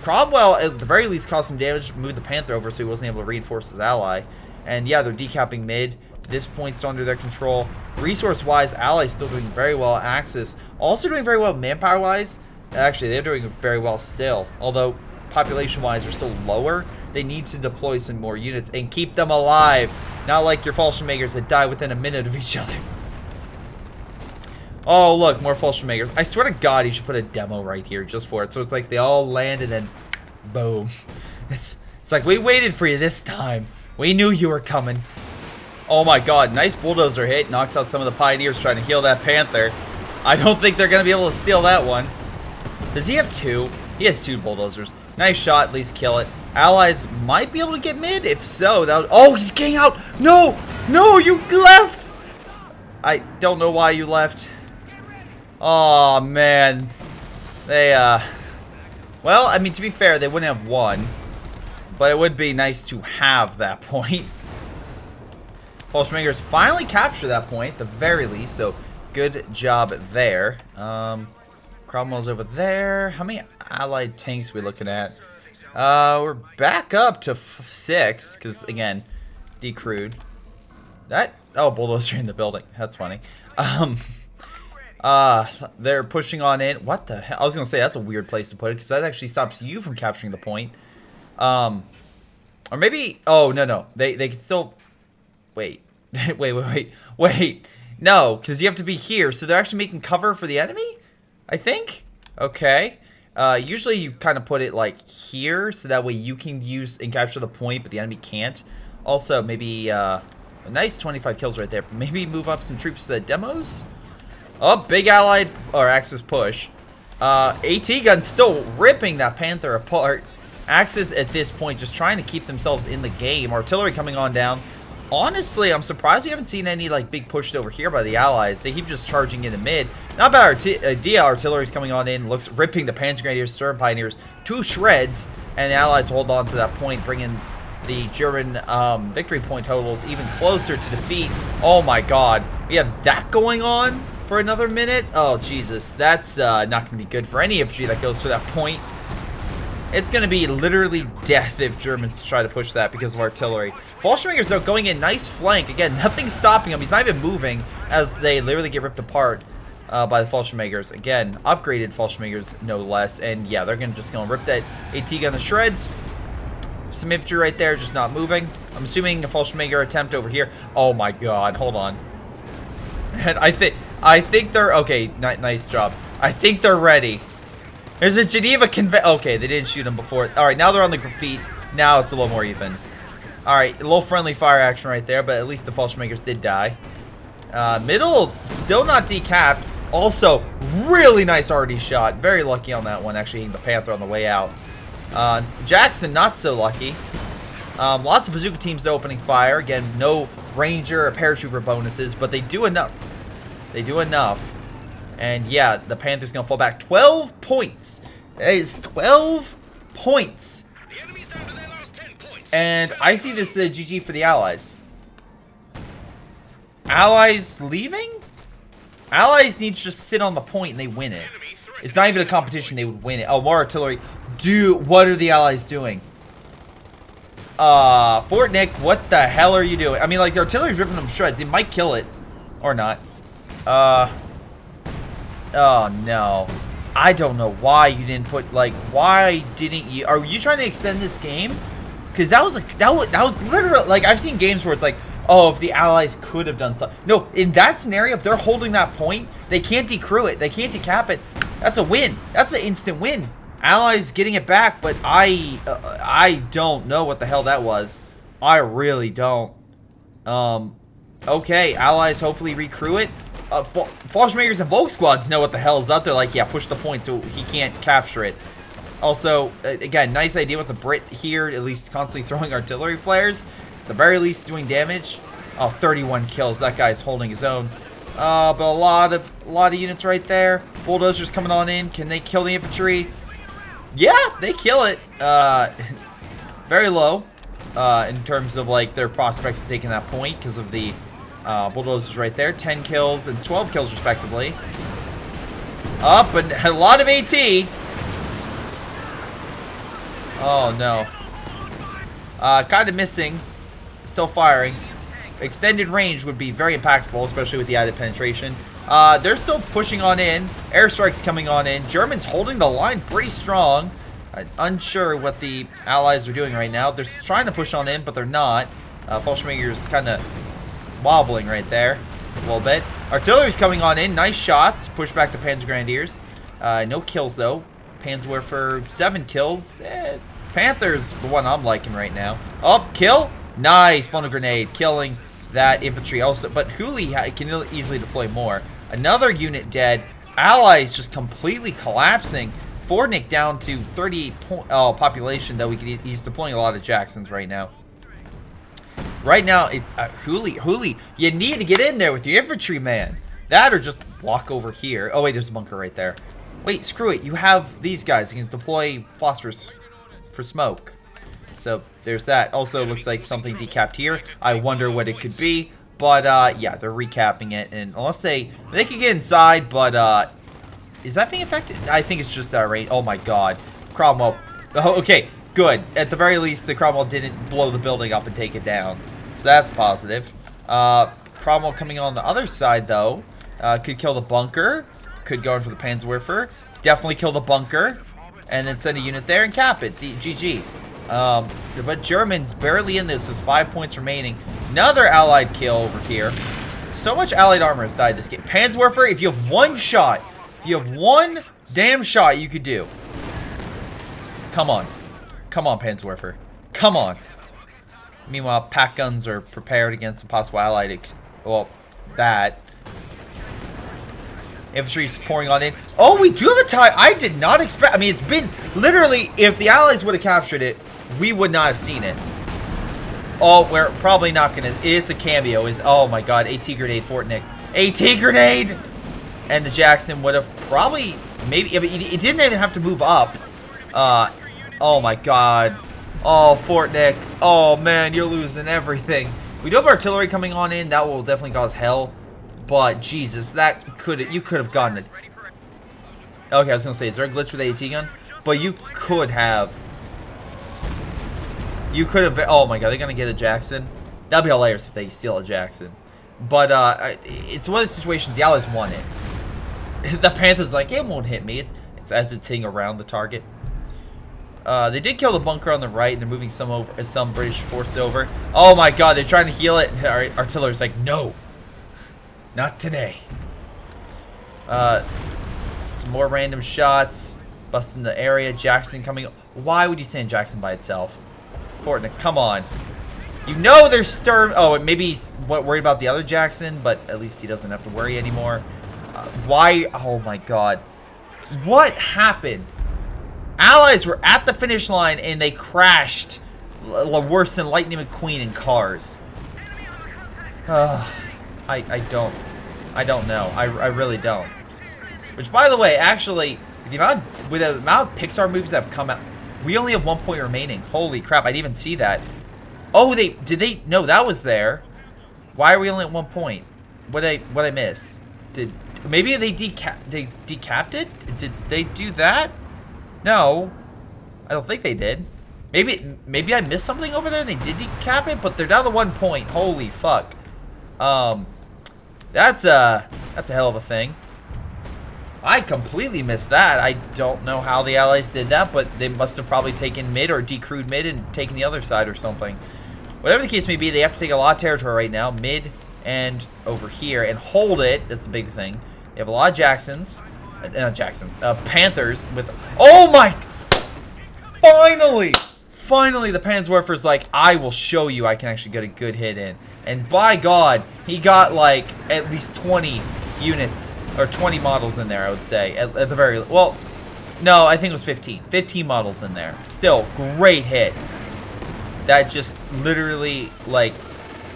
S1: Cromwell, at the very least, caused some damage, moved the Panther over so he wasn't able to reinforce his ally. And yeah, they're decapping mid. This point's still under their control. Resource-wise, Allies still doing very well. Axis also doing very well manpower-wise. Actually, they're doing very well still. Although, population-wise, they're still lower. They need to deploy some more units and keep them alive. Not like your Fallschirmjägers that die within a minute of each other. Oh, look, more Fallschirmjägers. I swear to God, you should put a demo right here just for it. So it's like they all land and then boom. It's like, we waited for you this time. We knew you were coming. Oh my God, nice bulldozer hit. Knocks out some of the Pioneers trying to heal that Panther. I don't think they're going to be able to steal that one. Does he have 2? He has 2 bulldozers. Nice shot, at least kill it. Allies might be able to get mid. If so, that would... Oh, he's getting out. No, no, you left. I don't know why you left. Oh, man. They, well, I mean, to be fair, they wouldn't have won. But it would be nice to have that point. Fallschirmjägers finally capture that point, at the very least, so good job there. Cromwell's over there. How many allied tanks are we looking at? We're back up to 6, because, again, decrewed. That, oh, bulldozer in the building. That's funny. They're pushing on in. What the hell? I was gonna say that's a weird place to put it because that actually stops you from capturing the point. Or maybe. Oh no. They can still. Wait. Wait. No, because you have to be here. So they're actually making cover for the enemy, I think. Okay. Usually you kind of put it like here, so that way you can use and capture the point, but the enemy can't. Also, maybe a nice 25 kills right there. Maybe move up some troops to the demos. Oh, big allied or Axis push. AT gun still ripping that Panther apart. Axis at this point just trying to keep themselves in the game. Artillery coming on down. Honestly, I'm surprised we haven't seen any like big push over here by the allies. They keep just charging in the mid. Not bad. DL artillery's coming on in. Looks ripping the Panzer Grenadiers, Sturm Pioneers to shreds. And the allies hold on to that point, bringing the German victory point totals even closer to defeat. Oh my god. We have that going on for another minute. Oh Jesus. That's not going to be good for any infantry that goes to that point. It's going to be literally death if Germans try to push that because of artillery. Fallschirmjägers, though, going in. Nice flank. Again, nothing's stopping him. He's not even moving as they literally get ripped apart by the Fallschirmjägers. Again, upgraded Fallschirmjägers, no less. And, yeah, they're just going to rip that AT gun to shreds. Some infantry right there just not moving. I'm assuming a Fallschirmjäger attempt over here. Oh, my God. Hold on. And I think they're... Okay, nice job. I think they're ready. There's a Geneva Okay, they didn't shoot him before. All right, now they're on the feet. Now it's a little more even. All right, a little friendly fire action right there, but at least the Fallschirmjägers did die. Middle, still not decapped. Also, really nice RD shot. Very lucky on that one, actually hitting the Panther on the way out. Jackson, not so lucky. Lots of bazooka teams opening fire. Again, no Ranger or Paratrooper bonuses, but they do enough. They do enough. And yeah, the Panther's going to fall back. 12 points. That is 12 points. And I see this as a GG for the Allies. Allies leaving? Allies need to just sit on the point and they win it. It's not even a competition, they would win it. Oh, more artillery. Dude, what are the Allies doing? Fort Nick, what the hell are you doing? I mean, like, the artillery's ripping them to shreds. They might kill it. Or not. Oh no, I don't know why you didn't put why didn't you? Are you trying to extend this game? Because that was literally like I've seen games where it's like, oh, if the Allies could have done something. No, in that scenario, if they're holding that point, they can't decrew it, they can't decap it. That's a win. That's an instant win. Allies getting it back, but I don't know what the hell that was. I really don't. Okay, Allies hopefully recrew it. Fallschirmjägers and Volk squads know what the hell is up. They're like, yeah, push the point so he can't capture it. Also, again, nice idea with the Brit here, at least constantly throwing artillery flares. At the very least, doing damage. Oh, 31 kills. That guy's holding his own. But a lot of units right there. Bulldozers coming on in. Can they kill the infantry? Yeah, they kill it. Very low in terms of like their prospects of taking that point because of the bulldozers right there. 10 kills and 12 kills respectively. Up and a lot of AT. Oh no. Kind of missing. Still firing. Extended range would be very impactful, especially with the added penetration. They're still pushing on in. Airstrikes coming on in. Germans holding the line pretty strong. Unsure what the Allies are doing right now. They're trying to push on in, but they're not. Fallschirmjäger's kind of wobbling right there a little bit. Artillery's coming on in. Nice shots. Push back the Panzer Grenadiers. No kills, though. Panzer for 7 kills. Panther's the one I'm liking right now. Oh, kill. Nice. Bundle grenade. Killing that infantry also. But Huli can easily deploy more. Another unit dead. Allies just completely collapsing. Fortnick down to 30 population, though. He's deploying a lot of Jacksons right now. Right now, it's Huli, you need to get in there with your infantry, man. That or just walk over here. Oh, wait, there's a bunker right there. Wait, screw it. You have these guys. You can deploy phosphorus for smoke. So, there's that. Also, looks like something decapped here. I wonder what it could be. But, yeah, they're recapping it. And unless they could get inside, but, is that being affected? I think it's just that range. Oh, my God. Cromwell. Oh, okay. Good. At the very least, the Cromwell didn't blow the building up and take it down. So that's positive. Cromwell coming on the other side, though. Could kill the bunker. Could go in for the Panzerwerfer. Definitely kill the bunker. And then send a unit there and cap it. GG. But Germans barely in this with 5 points remaining. Another allied kill over here. So much allied armor has died this game. Panzerwerfer, if you have one shot, if you have one damn shot you could do. Come on. Come on, Panzerwerfer. Come on. Meanwhile, pack guns are prepared against a possible allied. Well, that. Infantry is pouring on in. Oh, we do have a tie. I did not expect. I mean, it's been literally, if the Allies would have captured it, we would not have seen it. Oh, we're probably not going to. It's a cameo. Oh my god. AT grenade, Fort Nick. AT grenade! And the Jackson would have probably, maybe, it didn't even have to move up. Oh my god. Oh, Fort Nick. Oh man, you're losing everything. We do have artillery coming on in. That will definitely cause hell. But Jesus, you could have gotten it. Okay, I was gonna say, is there a glitch with the AT gun? But you could have. Oh my god, they're gonna get a Jackson. That'd be hilarious if they steal a Jackson. But it's one of those situations the Allies want it. The Panther's like, it won't hit me. It's as it's hitting around the target. They did kill the bunker on the right, and they're moving some British forces over. Oh my god, they're trying to heal it. Our artillery's like, no. Not today. Some more random shots. Busting the area. Jackson coming. Why would you send Jackson by itself? Fortnite, come on. You know there's sturm. Oh, maybe he's worried about the other Jackson, but at least he doesn't have to worry anymore. Why? Oh my god. What happened? Allies were at the finish line and they crashed worse than Lightning McQueen in cars. I don't know. I really don't. Which, by the way, actually, with the amount of Pixar movies that have come out, we only have 1 point remaining. Holy crap! I didn't even see that. Oh, did they? No, that was there. Why are we only at 1 point? What I miss? Maybe they decapped it? Did they do that? No, I don't think they did. Maybe I missed something over there and they did decap it, but they're down to 1 point. Holy fuck. That's a hell of a thing. I completely missed that. I don't know how the Allies did that, but they must have probably taken mid or decrewed mid and taken the other side or something. Whatever the case may be, they have to take a lot of territory right now, mid and over here, and hold it. That's a big thing. They have a lot of Jacksons. Not Jacksons. Panthers with... Oh my... Finally, the Panzerwerfer's like, I will show you I can actually get a good hit in. And by God, he got like at least 20 units, or 20 models in there, I would say. At the very... Well, no, I think it was 15. 15 models in there. Still, great hit. That just literally, like,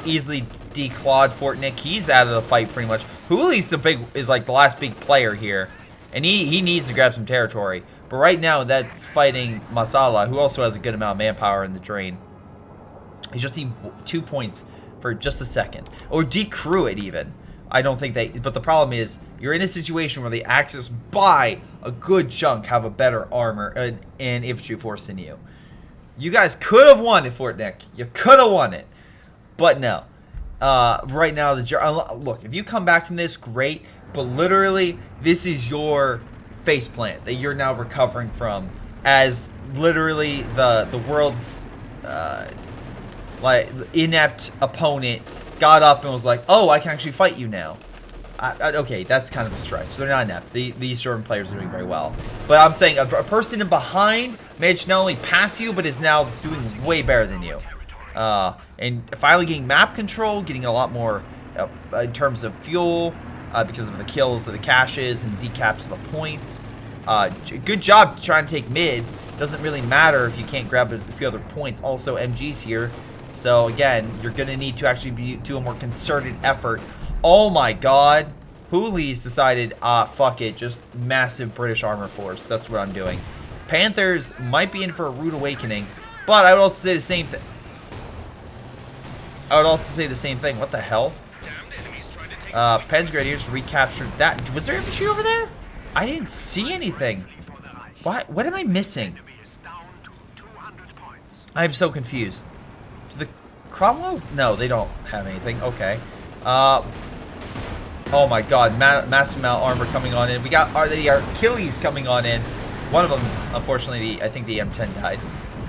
S1: easily declawed Fort Nick. He's out of the fight pretty much. Hooley's is like the last big player here. And he needs to grab some territory. But right now, that's fighting Masala, who also has a good amount of manpower in the drain. He just needs 2 points for just a second. Or decrew it, even. I don't think they... But the problem is, you're in a situation where the Axis, by a good chunk, have a better armor and infantry force than you. You guys could have won it, Fort Nick. You could have won it. But no. Right now, look, if you come back from this, great. But literally, this is your faceplant that you're now recovering from, as literally the world's like inept opponent got up and was like, "Oh, I can actually fight you now." Okay, that's kind of a stretch. They're not inept. These German players are doing very well. But I'm saying a person in behind managed to not only pass you, but is now doing way better than you. And finally getting map control, getting a lot more in terms of fuel. Because of the kills of the caches and decaps of the points. Good job trying to take mid. Doesn't really matter if you can't grab a few other points. Also, MG's here. So, again, you're going to need to actually do a more concerted effort. Oh, my God. Hooley's decided, fuck it. Just massive British armor force. That's what I'm doing. Panthers might be in for a rude awakening. But I would also say the same thing. What the hell? Panzergrenadiers recaptured that. Was there infantry over there? I didn't see anything. What am I missing? I'm so confused. Do the Cromwells? No, they don't have anything. Okay. Oh my god, massive amount of armor coming on in. We got the Achilles coming on in. One of them, unfortunately, I think the M10 died.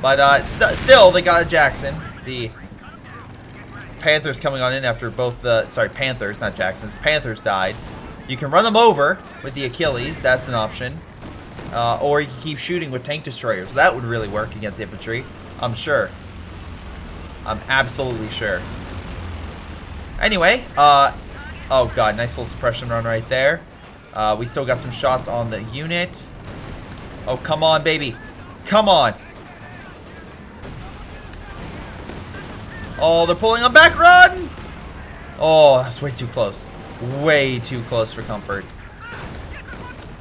S1: But still, they got a Jackson. The Panthers coming on in after both the... Sorry, Panthers, not Jacksons. Panthers died. You can run them over with the Achilles. That's an option. Or you can keep shooting with tank destroyers. That would really work against the infantry. I'm sure. I'm absolutely sure. Anyway, oh god, nice little suppression run right there. We still got some shots on the unit. Oh, come on, baby. Come on. Oh, they're pulling on back. Run! Oh, that's way too close. Way too close for comfort.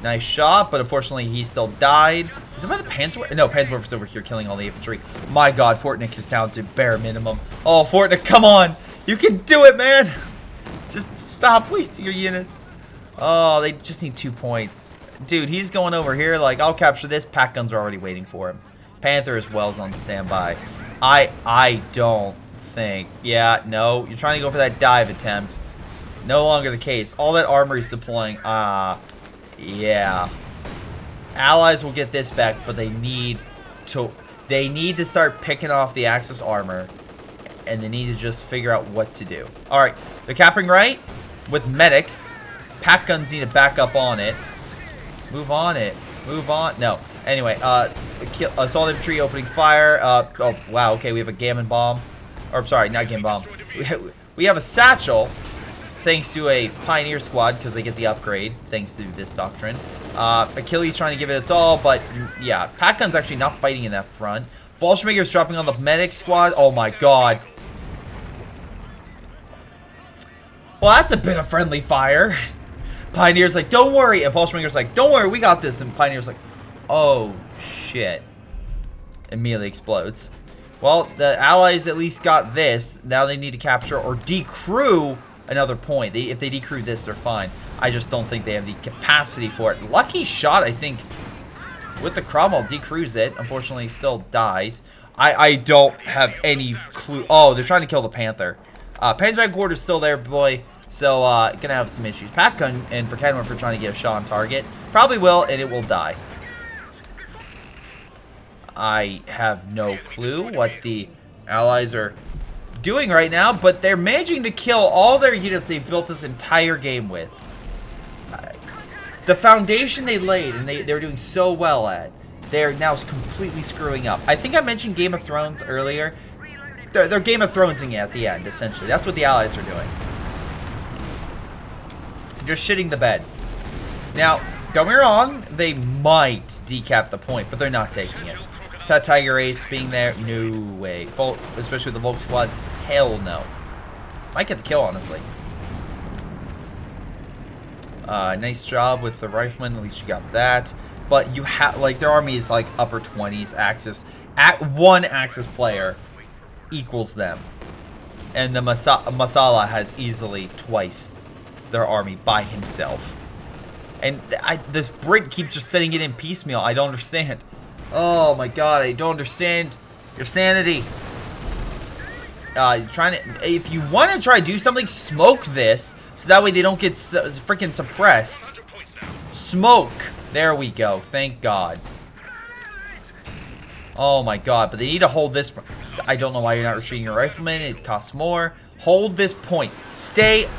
S1: Nice shot, but unfortunately he still died. Is it by the Panzer? No, Panzerwerfer's over here killing all the infantry. My god, Fortnick is down to bare minimum. Oh, Fortnick, come on. You can do it, man. Just stop wasting your units. Oh, they just need 2 points. Dude, he's going over here like, I'll capture this. Pack guns are already waiting for him. Panther as well is on standby. I don't think. Yeah, no. You're trying to go for that dive attempt. No longer the case. All that armor he's deploying. Yeah. Allies will get this back, but they need to start picking off the Axis armor. And they need to just figure out what to do. Alright, they're capping right with medics. Pack guns need to back up on it. Move on it. Move on. No. Anyway, assault infantry opening fire. Oh, wow. Okay, we have a gammon bomb. Or, sorry, not gammon bomb. We have a satchel, thanks to a pioneer squad, because they get the upgrade, thanks to this doctrine. Achilles trying to give it its all, but, yeah. Pack gun's actually not fighting in that front. Fallschmager's dropping on the medic squad. Oh, my god. Well, that's a bit of friendly fire. Pioneer's like, don't worry. And Fallschmager's like, don't worry, we got this. And Pioneer's like, oh, shit. Immediately explodes. Well, the Allies at least got this. Now they need to capture or decrew another point. If they decrew this, they're fine. I just don't think they have the capacity for it. Lucky shot, I think, with the Cromwell, decrews it. Unfortunately, he still dies. I don't have any clue. Oh, they're trying to kill the Panther. Panzer is still there, boy. So, gonna have some issues. Pack gun and for Cannon for trying to get a shot on target. Probably will, and it will die. I have no clue what the Allies are doing right now, but they're managing to kill all their units they've built this entire game with. The foundation they laid and they were doing so well at, they're now completely screwing up. I think I mentioned Game of Thrones earlier. They're Game of Thronesing it at the end, essentially. That's what the Allies are doing. Just shitting the bed. Now, don't get me wrong, they might decap the point, but they're not taking it. Tiger Ace being there, no way. Especially with the Volk squads, hell no. Might get the kill, honestly. Nice job with the rifleman, at least you got that. But you have, like, their army is like upper 20s, Axis. One Axis player equals them. And the Masala has easily twice their army by himself. And this Brit keeps just setting it in piecemeal. I don't understand. Oh my god, I don't understand your sanity. If you want to try to do something, smoke this, so that way they don't get freaking suppressed. Smoke. There we go. Thank god. Oh my god, but they need to hold this. I don't know why you're not retreating your riflemen. It costs more. Hold this point. Stay.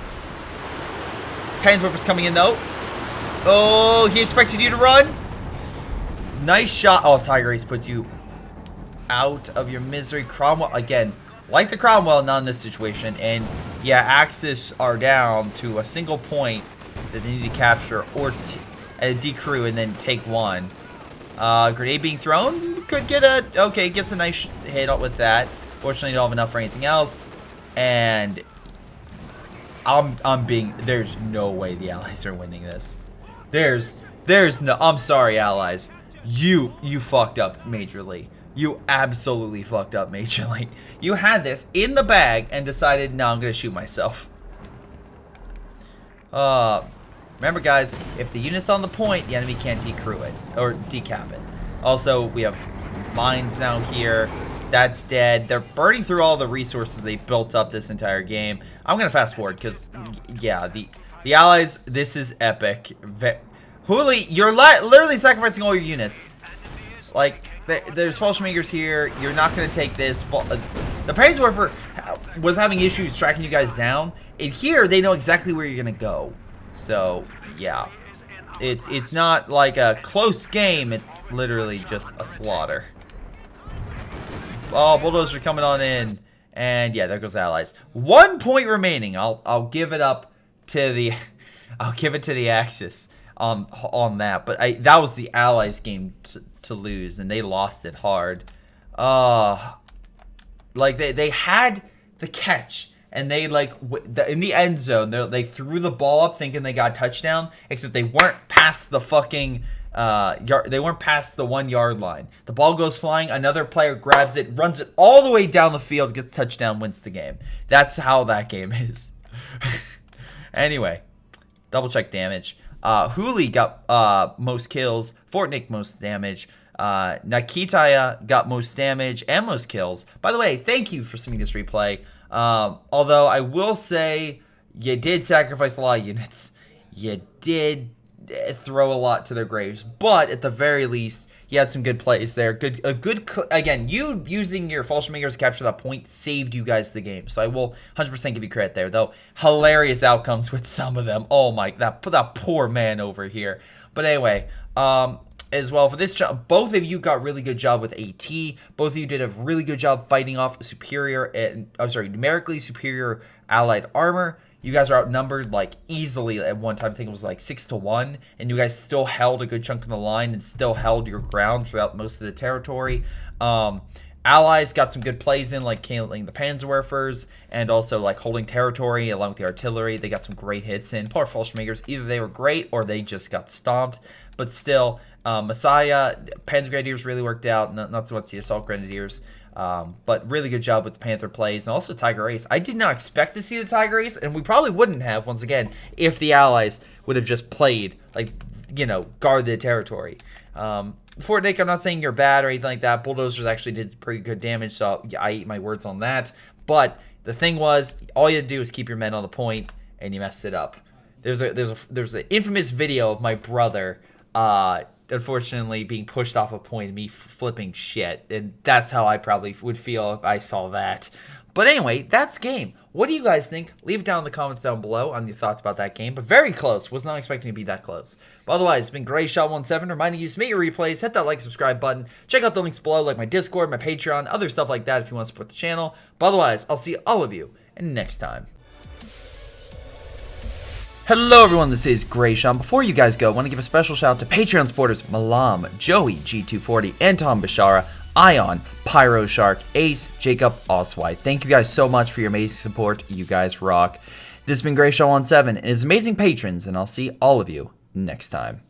S1: Panzerwerfer's coming in though. Oh, he expected you to run. Nice shot. Oh, Tiger Ace puts you out of your misery. Cromwell, again, like the Cromwell, not in this situation. And yeah, Axis are down to a single point that they need to capture or decrew and then take one. Grenade being thrown. Could get a... Okay, gets a nice hit with that. Fortunately, don't have enough for anything else. And I'm being... There's no way the Allies are winning this. There's no... I'm sorry, Allies. You fucked up majorly. You absolutely fucked up majorly. You had this in the bag and decided, no, I'm going to shoot myself. Remember, guys, if the unit's on the point, the enemy can't decrew it. Or decap it. Also, we have mines now here. That's dead. They're burning through all the resources they built up this entire game. I'm going to fast forward because, yeah, The allies, this is epic. Huli, you're literally sacrificing all your units. Like, there's Fallschmagers here. You're not going to take this. The Planeswurfer was having issues tracking you guys down. And here, they know exactly where you're going to go. So, yeah. It's not like a close game. It's literally just a slaughter. Oh, Bulldozer coming on in. And, yeah, there goes Allies. 1 point remaining. I'll give it up to the... I'll give it to the Axis on that. But that was the Allies game to lose, and they lost it hard. Like they had the catch, and they like in the end zone they threw the ball up thinking they got a touchdown, except they weren't past the fucking they weren't past the 1 yard line. The ball goes flying, another player grabs it, runs it all the way down the field, gets touchdown, wins the game. That's how that game is. Anyway, double check damage. Huli got most kills. Fortnick most damage. Nakitaya got most damage and most kills. By the way, thank you for sending this replay. Although I will say you did sacrifice a lot of units. You did throw a lot to their graves. But at the very least, you had some good plays there. Again, you using your Fallschmagers to capture that point saved you guys the game. So I will 100% give you credit there. Though, hilarious outcomes with some of them. Oh my, that poor man over here. But anyway, as well for this job, both of you got really good job with AT. Both of you did a really good job fighting off superior and numerically superior allied armor. You guys are outnumbered like easily at one time. I think it was like 6-1, and you guys still held a good chunk of the line and still held your ground throughout most of the territory. Allies got some good plays in, like killing the Panzerwerfers and also like holding territory along with the artillery. They got some great hits in. Poor Fallschmagers, either they were great or they just got stomped. But still, Messiah, Panzer Grenadiers really worked out. Not so much the Assault Grenadiers. But really good job with the Panther plays and also Tiger Ace. I did not expect to see the Tiger Ace, and we probably wouldn't have, once again, if the Allies would have just played, like, you know, guard the territory. Fort Nick, I'm not saying you're bad or anything like that. Bulldozers actually did pretty good damage, so I eat my words on that. But the thing was, all you had to do was keep your men on the point, and you messed it up. There's an infamous video of my brother, unfortunately being pushed off a point and me flipping shit, and that's how I probably would feel if I saw that. But anyway, that's game. What do you guys think? Leave it down in the comments down below on your thoughts about that game. But very close. Was not expecting to be that close. But otherwise, it's been Greyshot17 reminding you to submit your replays, hit that like, subscribe button, check out the links below like my Discord, my Patreon, other stuff like that if you want to support the channel. But otherwise, I'll see all of you next time. Hello everyone, this is Greyshot. Before you guys go, I want to give a special shout out to Patreon supporters Milam, Joey, G240, Anton, Bishara, Ion, Pyro Shark, Ace, Jakub, Ocwieja. Thank you guys so much for your amazing support. You guys rock. This has been Greyshot17 and his amazing patrons, and I'll see all of you next time.